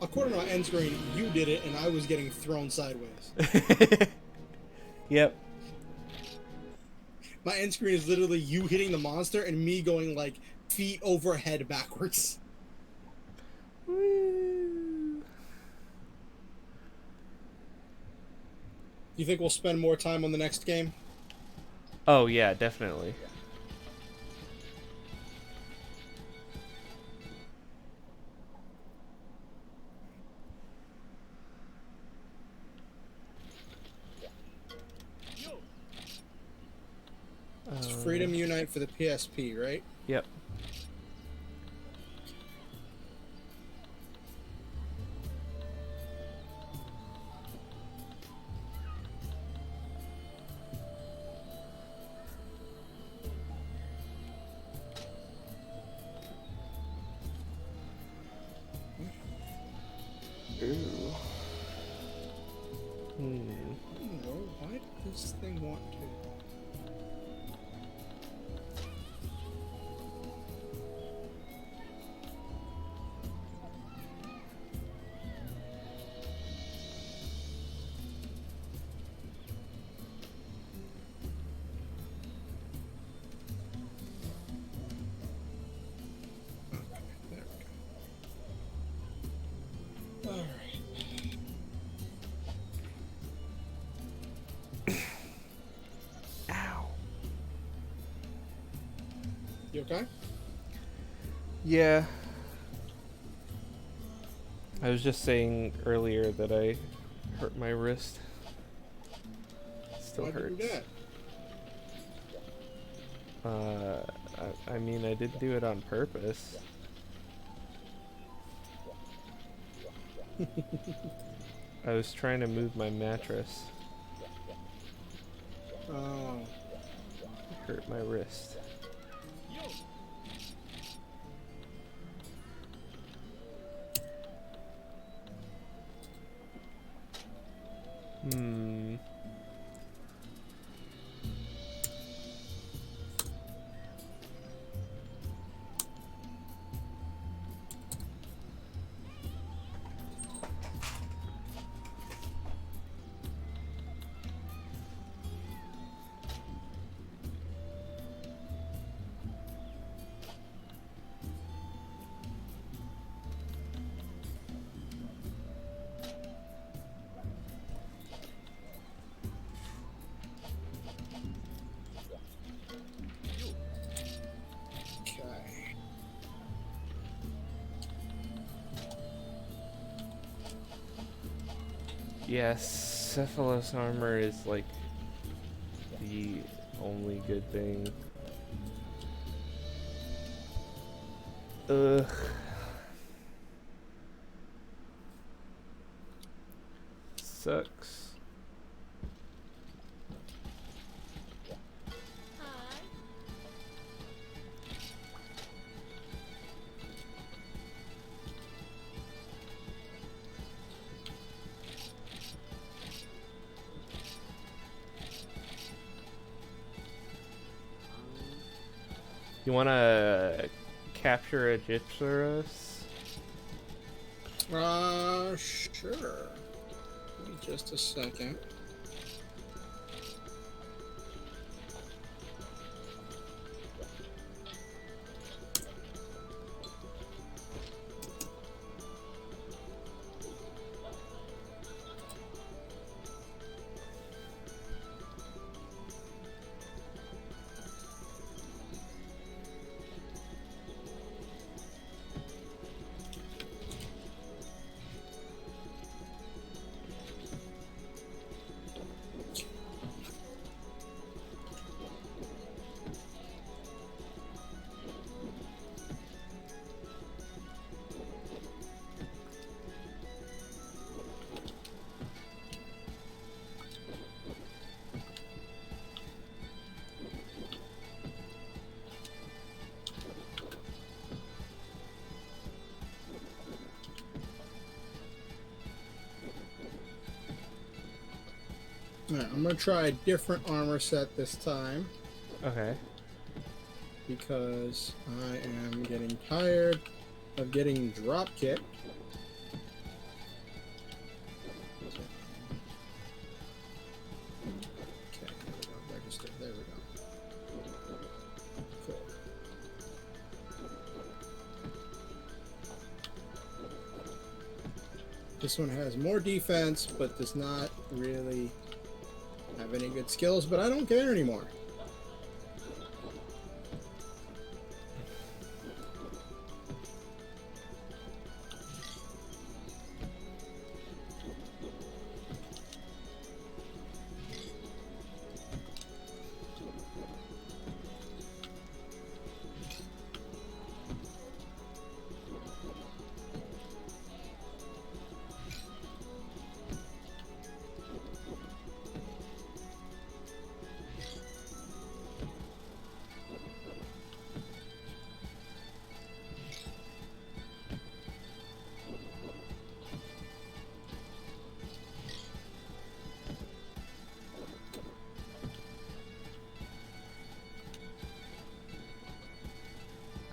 according to my end screen, you did it, and I was getting thrown sideways. Yep. My end screen is literally you hitting the monster and me going like feet over head backwards. Woo. You think we'll spend more time on the next game? Oh yeah, definitely. It's Freedom Unite for the PSP, right? Yep. Ooh. No, why did this thing want to? Ow. You okay? Yeah. I was just saying earlier that I hurt my wrist. Still Why'd you hurts. do that? I mean, I did do it on purpose. I was trying to move my mattress. Oh. It hurt my wrist. Hmm. Yes, Cephalos armor is like the only good thing. Ugh. Sucks. You wanna capture a Gypsaros? Sure. Give me just a second. Alright, I'm gonna try a different armor set this time Okay. because I am getting tired of getting drop kicked. Okay, register. There we go. Cool. This one has more defense, but does not really have any good skills, but I don't care anymore.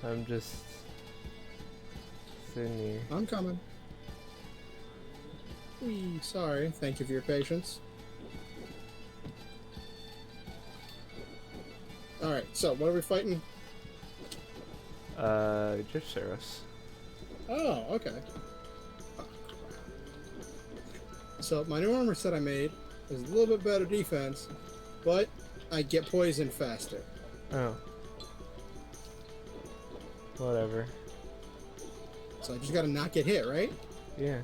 I'm just sitting here. I'm coming. Whee, sorry. Thank you for your patience. Alright, so what are we fighting? Gypsaros. Oh, okay. So my new armor set I made is a little bit better defense, but I get poisoned faster. Oh. Whatever. So I just gotta not get hit, right? Yeah.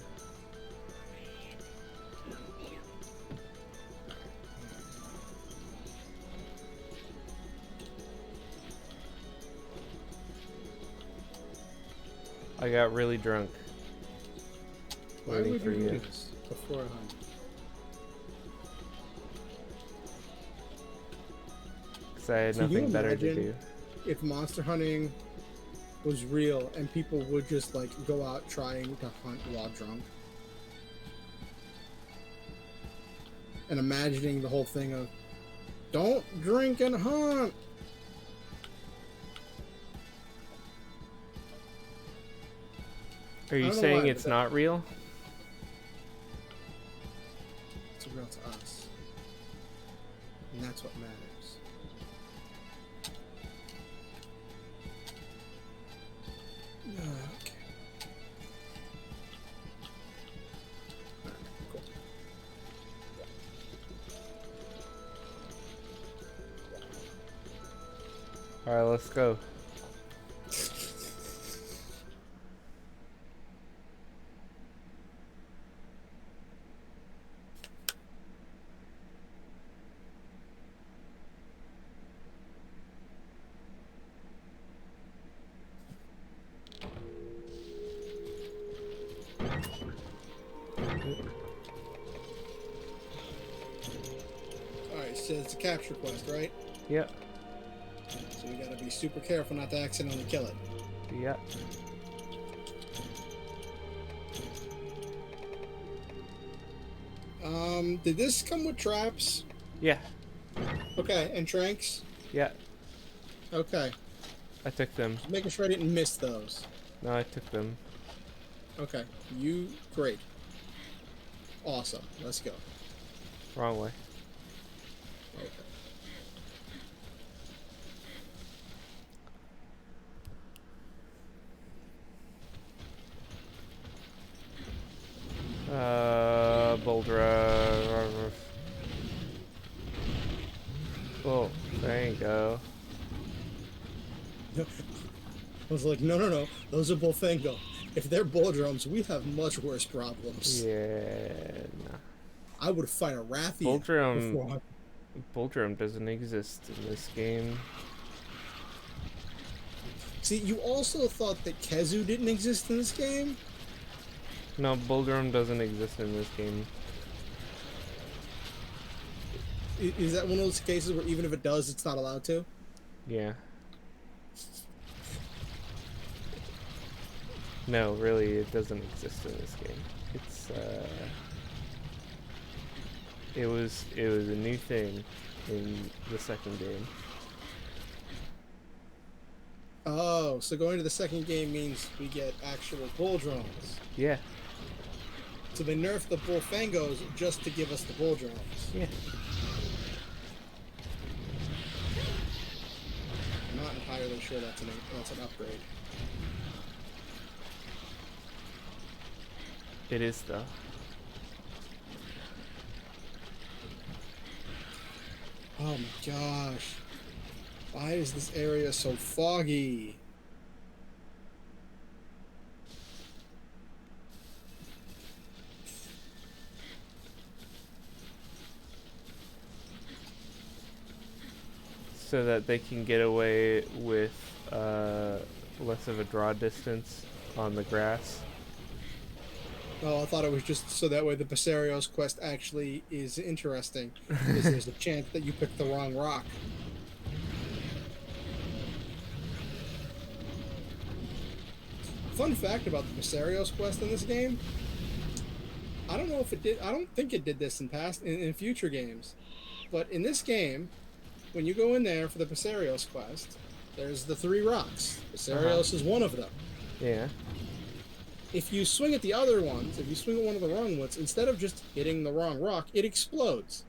I got really drunk. Why Waiting would for you you. do this before I hunt? Because I had Can you nothing better to imagine do. if monster hunting was real and people would just like go out trying to hunt while drunk? And imagining the whole thing of don't drink and hunt. Are I you don't know saying why, it's but not real? it's real to us. And that's what matters. Okay. Alright, cool. Alright, let's go. it's a capture quest, right? Yep. So we gotta be super careful not to accidentally kill it. Yep. Did this come with traps? Yeah. Okay, and tranks? Yeah. Okay. I took them. Just making sure I didn't miss those. No, I took them. Okay. Great. Awesome. Let's go. Wrong way. Okay. Boulder. Oh, there you go. I was like, no. Those are Bullfango. If they're bull drums, we have much worse problems. Yeah. Nah. I would fight a Rathian Bulldrum. before. Bulldrum doesn't exist in this game. See, you also thought that Kezu didn't exist in this game? No, Bulldrum doesn't exist in this game. Is that one of those cases where even if it does, it's not allowed to? Yeah. No, really, it doesn't exist in this game. It's it was a new thing in the second game. Oh, so going to the second game means we get actual bull drums. Yeah. So they nerfed the Bullfangos just to give us the bull drums. Yeah. I'm not entirely sure that's an upgrade. It is though. Oh my gosh. Why is this area so foggy? So that they can get away with less of a draw distance on the grass. Oh, I thought it was just so that way the Passerios quest actually is interesting. Because there's a chance that you picked the wrong rock. Fun fact about the Passerios quest in this game. I don't know if it did. I don't think it did this in future games. But in this game, when you go in there for the Passerios quest, there's the 3 rocks. Passerios is one of them. Yeah. If you swing at the other ones, if you swing at one of the wrong ones, instead of just hitting the wrong rock, it explodes.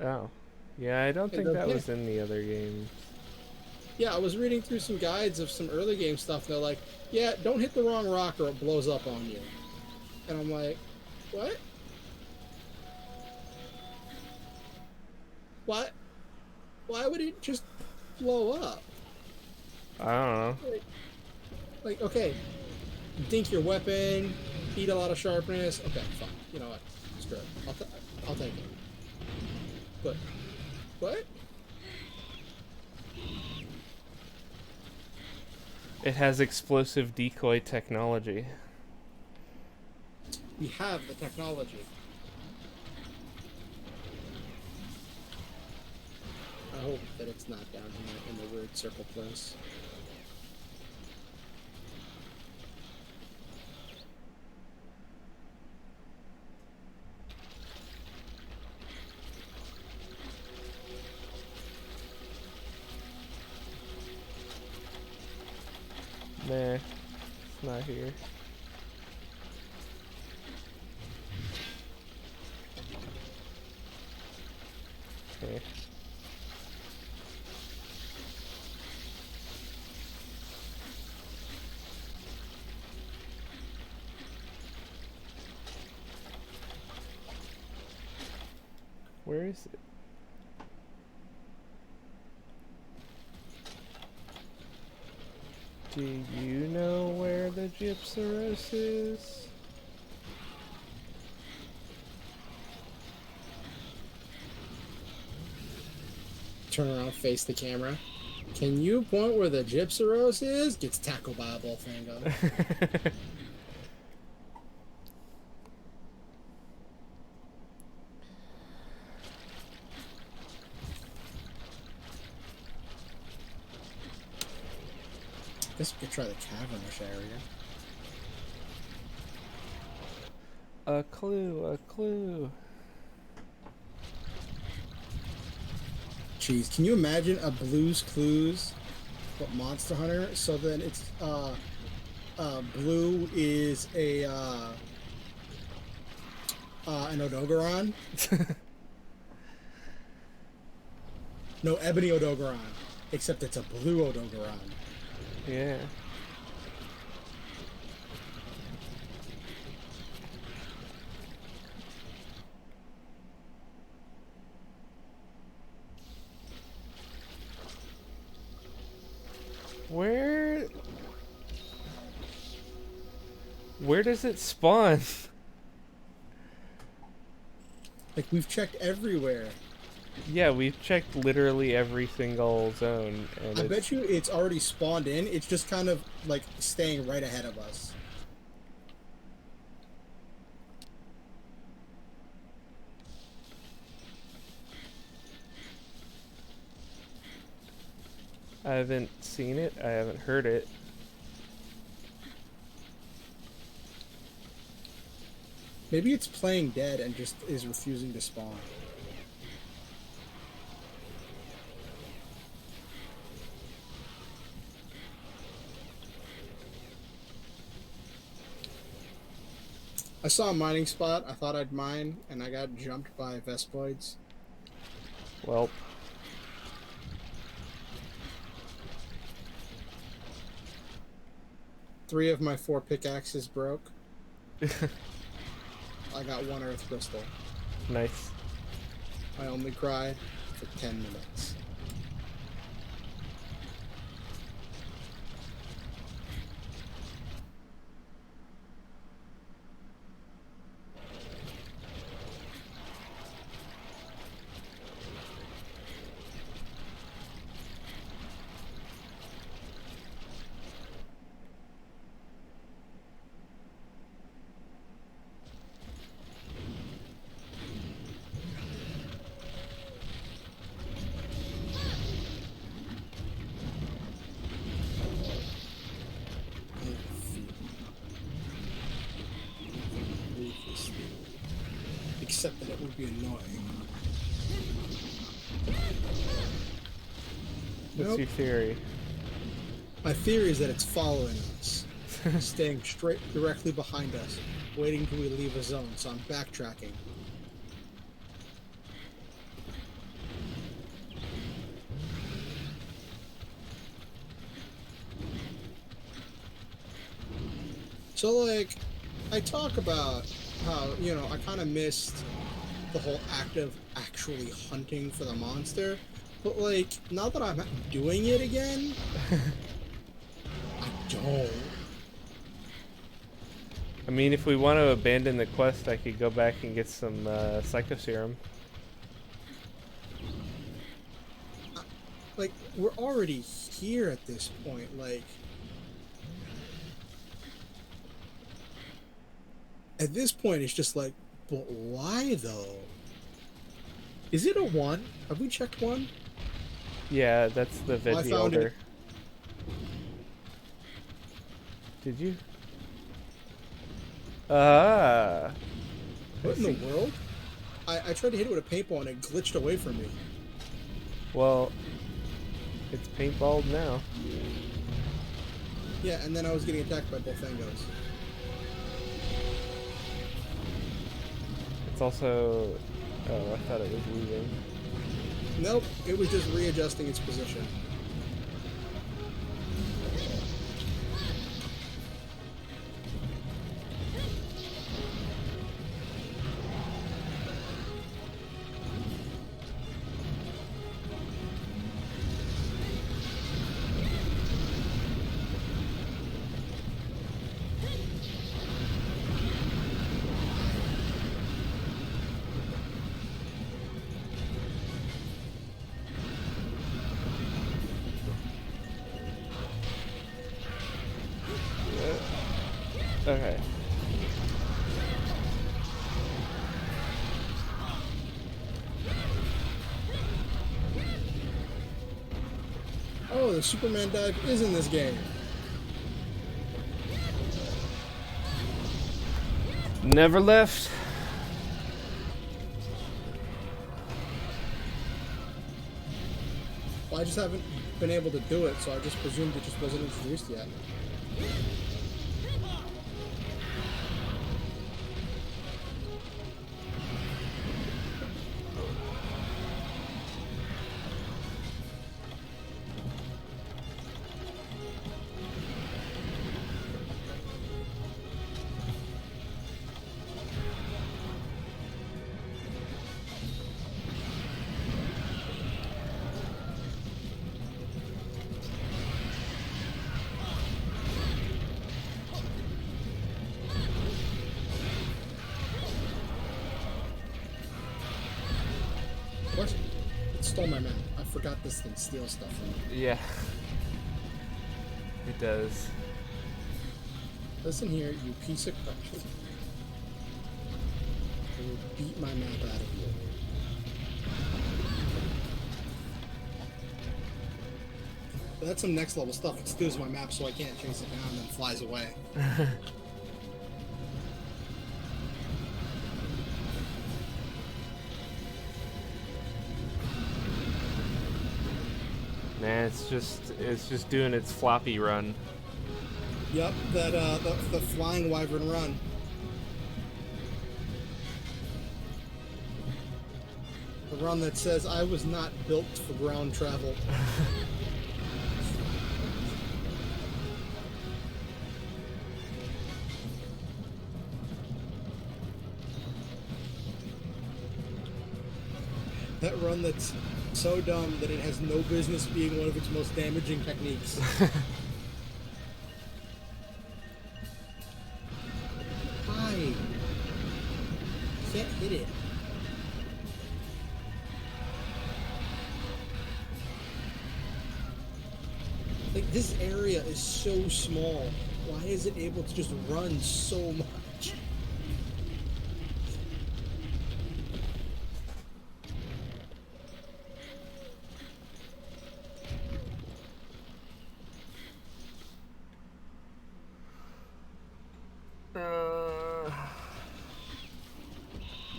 Oh. Yeah, I don't think that was in the other games. Yeah, I was reading through some guides of some early game stuff, and they're like, yeah, don't hit the wrong rock or it blows up on you. And I'm like, what? What? Why would it just blow up? I don't know. Like, okay, dink your weapon, eat a lot of sharpness. Okay, fine. You know what? Screw it. I'll take it. But, what? It has explosive decoy technology. We have the technology. I hope that it's not down here in the weird circle place. Nah, it's not here. Okay. Where is it? Do you know where the Gypsaros is? Turn around, face the camera. Can you point where the Gypsaros is? Gets tackled by a Bullfango. Guess we could try the cavernous area. A clue, a clue. Jeez, can you imagine a Blue's Clues but Monster Hunter? So then it's Blue is a an Odogaron. No, Ebony Odogaron. Except it's a blue Odogaron. Yeah. Where does it spawn? Like, we've checked everywhere. Yeah, we've checked literally every single zone, and I bet you it's already spawned in. It's just kind of, like, staying right ahead of us. I haven't seen it. I haven't heard it. Maybe it's playing dead and just is refusing to spawn. I saw a mining spot. I thought I'd mine, and I got jumped by Vespoids. Well, 3 of my 4 pickaxes broke. I got 1 earth crystal. nice. I only cried for 10 minutes. Except that it would be annoying. What's Nope. your theory? My theory is that it's following us, staying directly behind us, waiting till we leave a zone, so I'm backtracking. So, like, I talk about how, you know, I kind of missed the whole act of actually hunting for the monster, but, like, now that I'm doing it again, I don't. I mean, if we want to abandon the quest, I could go back and get some Psycho Serum. Like, we're already here at this point, like... At this point, it's just like, but why, though? Is it a 1? Have we checked 1? Yeah, that's the I Veggie found it. Elder. Did you? Ah. What in the world? I tried to hit it with a paintball and it glitched away from me. Well, it's paintballed now. Yeah, and then I was getting attacked by Bofangos. It's also... Oh, I thought it was leaving. Nope, it was just readjusting its position. Okay. Oh, the Superman dive is in this game. Never left. Well, I just haven't been able to do it, so I just presumed it just wasn't introduced yet. What? It stole my map. I forgot this thing steals stuff from me. Yeah. It does. Listen here, you piece of crap. I will beat my map out of you. But that's some next level stuff. It steals my map so I can't chase it down and then flies away. Man, it's just doing its floppy run. Yep, that the flying wyvern run. The run that says I was not built for ground travel. That run that's so dumb that it has no business being one of its most damaging techniques. Hi. Can't hit it. Like, this area is so small. Why is it able to just run so much?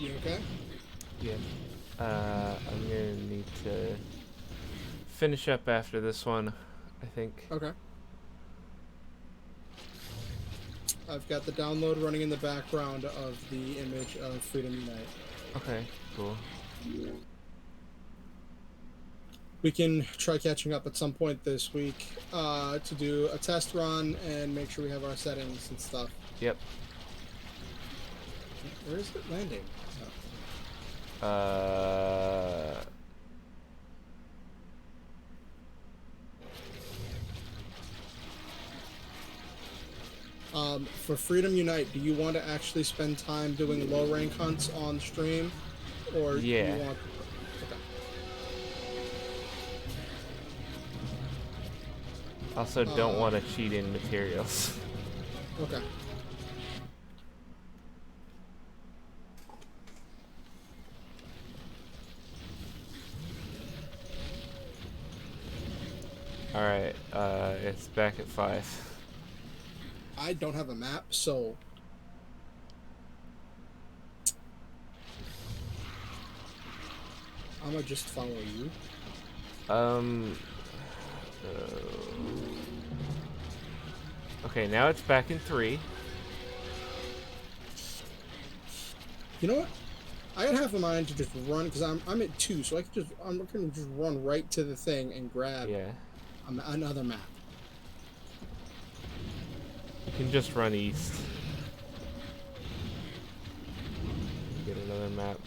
You okay? Yeah. I'm gonna need to finish up after this one, I think. Okay. I've got the download running in the background of the image of Freedom Unite. Okay, cool. We can try catching up at some point this week to do a test run and make sure we have our settings and stuff. Yep. Where is it landing? For Freedom Unite, do you want to actually spend time doing low rank hunts on stream, or Yeah. do you want? Okay. Also, don't want to cheat in materials. Okay. All right. It's back at 5. I don't have a map, so I'm gonna just follow you. Okay, now it's back in 3. You know what? I got half a mind to just run because I'm at 2, so I'm gonna just run right to the thing and grab Yeah. another map. You can just run east. Get another map.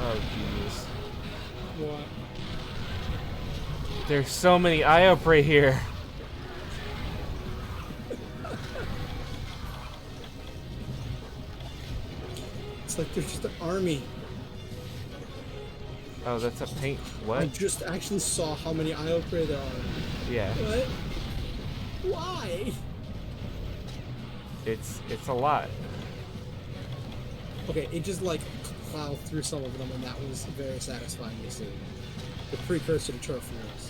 Oh, Jesus. What? There's so many IOP right here. It's like they're just an army. Oh, that's a paint. What? I just actually saw how many Iocray there are. Yeah. What? Why? It's a lot. Okay, it just like plowed through some of them, and that was very satisfying to see. The precursor to turf wars.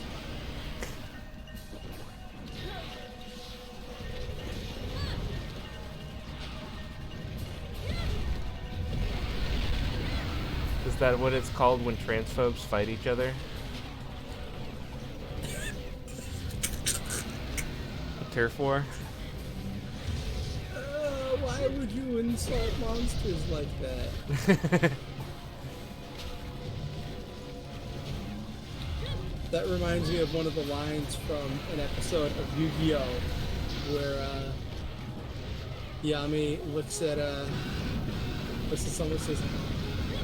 Is that what it's called when transphobes fight each other? A turf war? Why would you insult monsters like that? That reminds me of one of the lines from an episode of Yu-Gi-Oh! Where Yami looks at someone and says,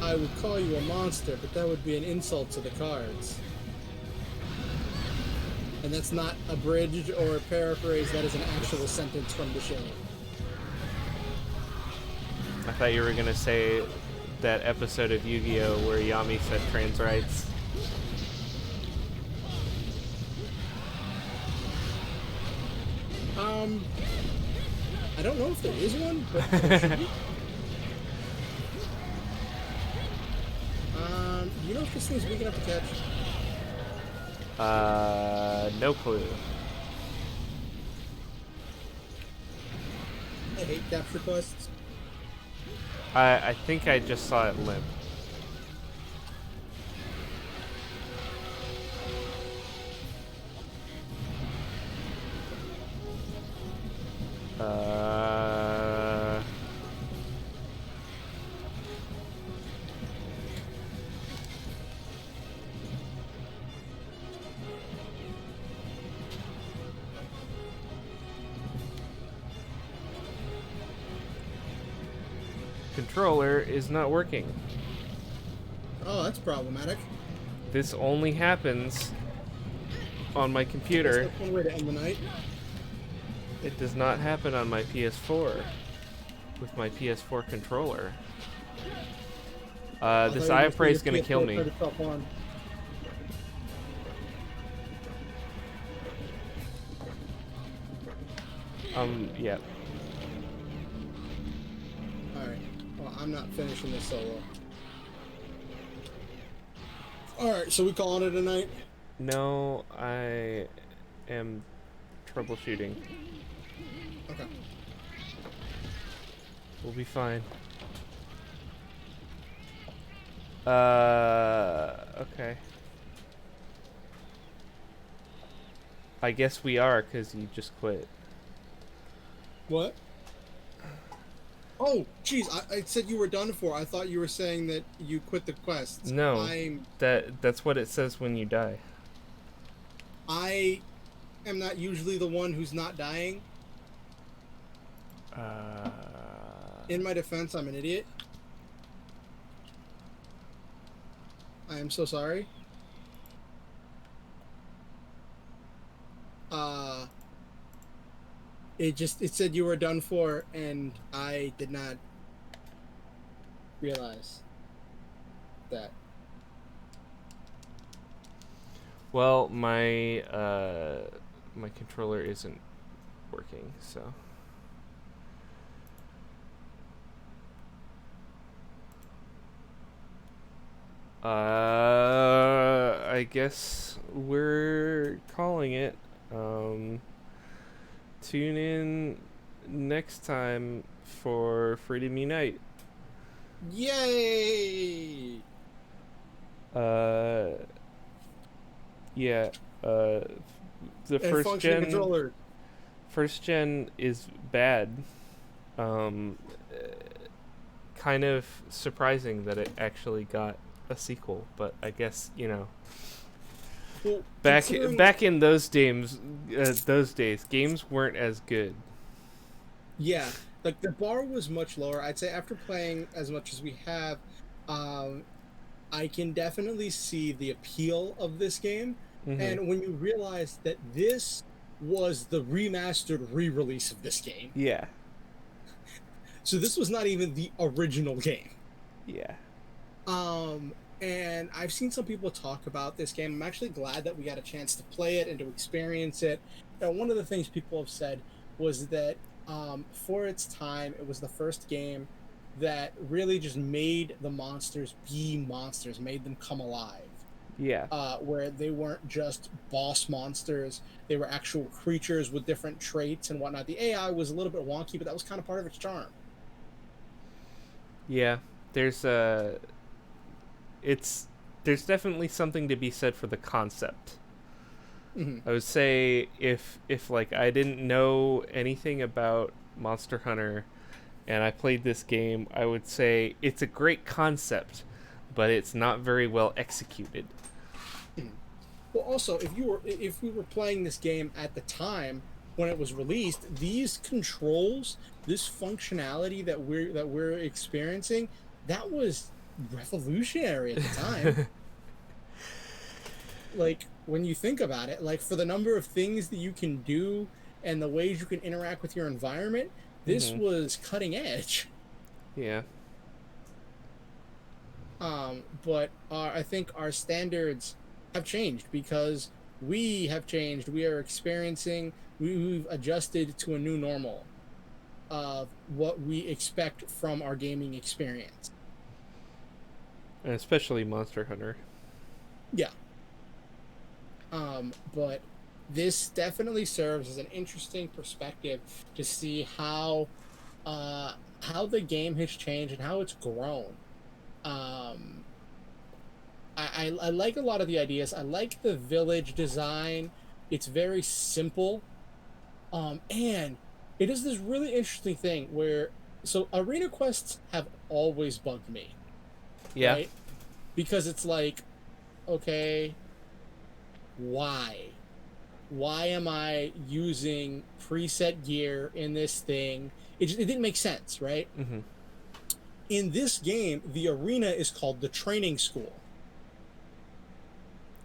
I would call you a monster, but that would be an insult to the cards. And that's not abridged or a paraphrase, that is an actual sentence from the show. I thought you were gonna say that episode of Yu-Gi-Oh! Where Yami said trans rights. I don't know if there is one, but there should be. Do you know if this thing's big enough to catch? No clue. I hate capture quests. I think I just saw it limp. Controller is not working. Oh, that's problematic. This only happens on my computer. That's one way to end the night. It does not happen on my PS4 with my PS4 controller. This Iopray is gonna kill me. Yeah. Alright. Well, I'm not finishing this solo. Alright, so we calling it a night? No, I am troubleshooting. Okay. We'll be fine. Okay. I guess we are, because you just quit. What? Oh, jeez, I said you were done for. I thought you were saying that you quit the quests. No, that's what it says when you die. I am not usually the one who's not dying. In my defense, I'm an idiot. I am so sorry. It said you were done for, and I did not realize that. Well, my my controller isn't working, so. I guess we're calling it. Tune in next time for Freedom Unite. Yay! Yeah. The And first gen controller. first gen is bad. Kind of surprising that it actually got a sequel, but I guess, you know, Well, back in those days, games weren't as good. Yeah, like the bar was much lower. I'd say after playing as much as we have, I can definitely see the appeal of this game. Mm-hmm. And when you realize that this was the remastered re-release of this game. Yeah. So this was not even the original game. Yeah. Um, and I've seen some people talk about this game. I'm actually glad that we got a chance to play it and to experience it. And one of the things people have said was that for its time, it was the first game that really just made the monsters be monsters, made them come alive. Yeah. Where they weren't just boss monsters, they were actual creatures with different traits and whatnot. The AI was a little bit wonky, but that was kind of part of its charm. Yeah. There's it's there's definitely something to be said for the concept. Mm-hmm. I would say if like I didn't know anything about Monster Hunter and I played this game, I would say it's a great concept, but it's not very well executed. Mm-hmm. Well, also, if we were playing this game at the time when it was released, these controls, this functionality that we're experiencing, that was revolutionary at the time. Like when you think about it, like for the number of things that you can do and the ways you can interact with your environment, this Mhm. was cutting edge. Yeah. But I think our standards have changed because we have changed. We are experiencing, we've adjusted to a new normal of what we expect from our gaming experience. And especially Monster Hunter. Yeah. But this definitely serves as an interesting perspective to see how the game has changed and how it's grown. Um, I like a lot of the ideas. I like the village design. It's very simple. And it is this really interesting thing where so arena quests have always bugged me, Yeah. right? Because it's like, okay, why? Why am I using preset gear in this thing? It didn't make sense, right? Mhm. In this game, the arena is called the training school.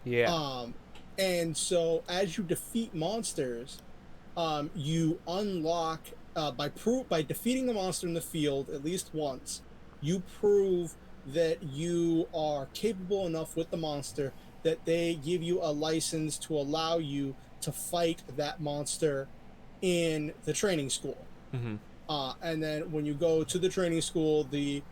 Yeah. Um, and so as you defeat monsters, you unlock by defeating the monster in the field at least once, you prove that you are capable enough with the monster that they give you a license to allow you to fight that monster in the training school. Mhm. And then when you go to the training school, the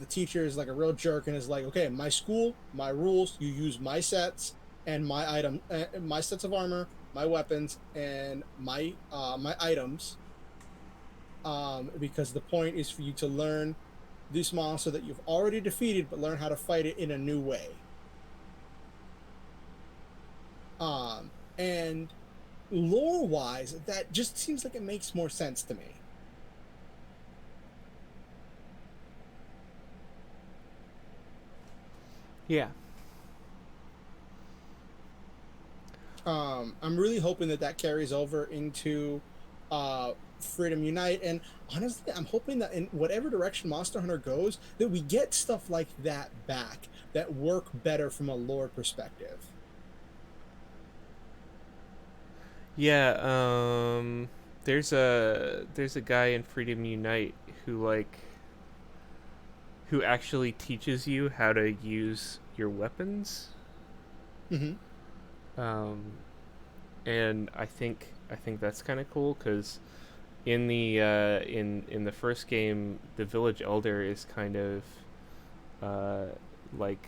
teacher is like a real jerk and is like, okay, my school, my rules, you use my sets and my sets of armor, my weapons, and my items. Because the point is for you to learn this monster that you've already defeated, but learn how to fight it in a new way. And lore wise, that just seems like it makes more sense to me. Yeah. I'm really hoping that that carries over into Freedom Unite, and honestly, I'm hoping that in whatever direction Monster Hunter goes, that we get stuff like that back that work better from a lore perspective. Yeah, there's a guy in Freedom Unite who like who actually teaches you how to use your weapons. Mm-hmm. Um, and I think that's kind of cool because in the first game, the village elder is kind of uh, like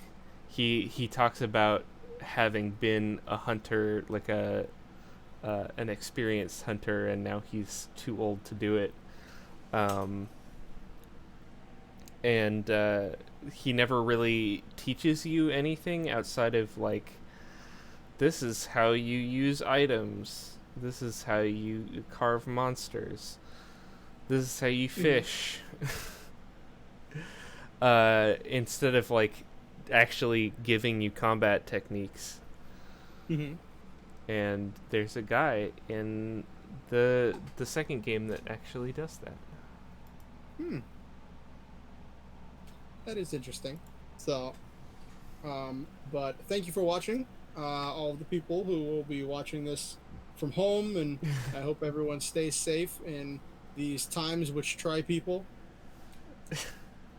he talks about having been a hunter, like a an experienced hunter, and now he's too old to do it. Um, and he never really teaches you anything outside of like this is how you use items. This is how you carve monsters. This is how you Mm-hmm. fish. Instead of like actually giving you combat techniques. Mm-hmm. And there's a guy in the second game that actually does that. Hmm. That is interesting. So, but thank you for watching. All of the people who will be watching this from home, and I hope everyone stays safe in these times which try people.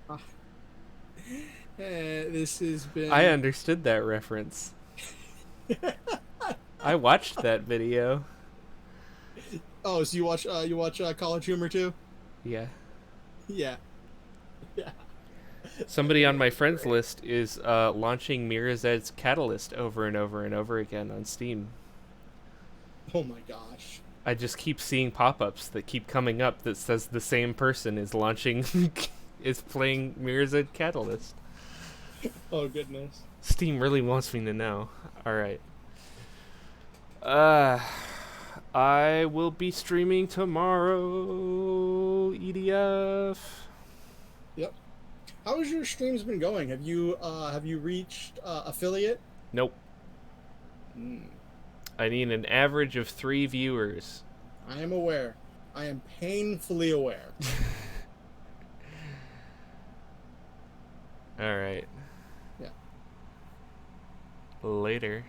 Uh, This has been. I understood that reference. I watched that video. Oh, so you watch College Humor too? Yeah. Yeah, yeah. Somebody on my friends list is launching Mirazed's Catalyst over and over and over again on Steam. Oh my gosh. I just keep seeing pop-ups that keep coming up that says the same person is launching, is playing Mirazed Catalyst. Oh goodness. Steam really wants me to know. All right. Uh, I will be streaming tomorrow. EDF. Yep. How has your streams been going? Have you reached affiliate? Nope. Mm, I need an average of 3 viewers. I am aware. I am painfully aware. All right. Yeah. Later.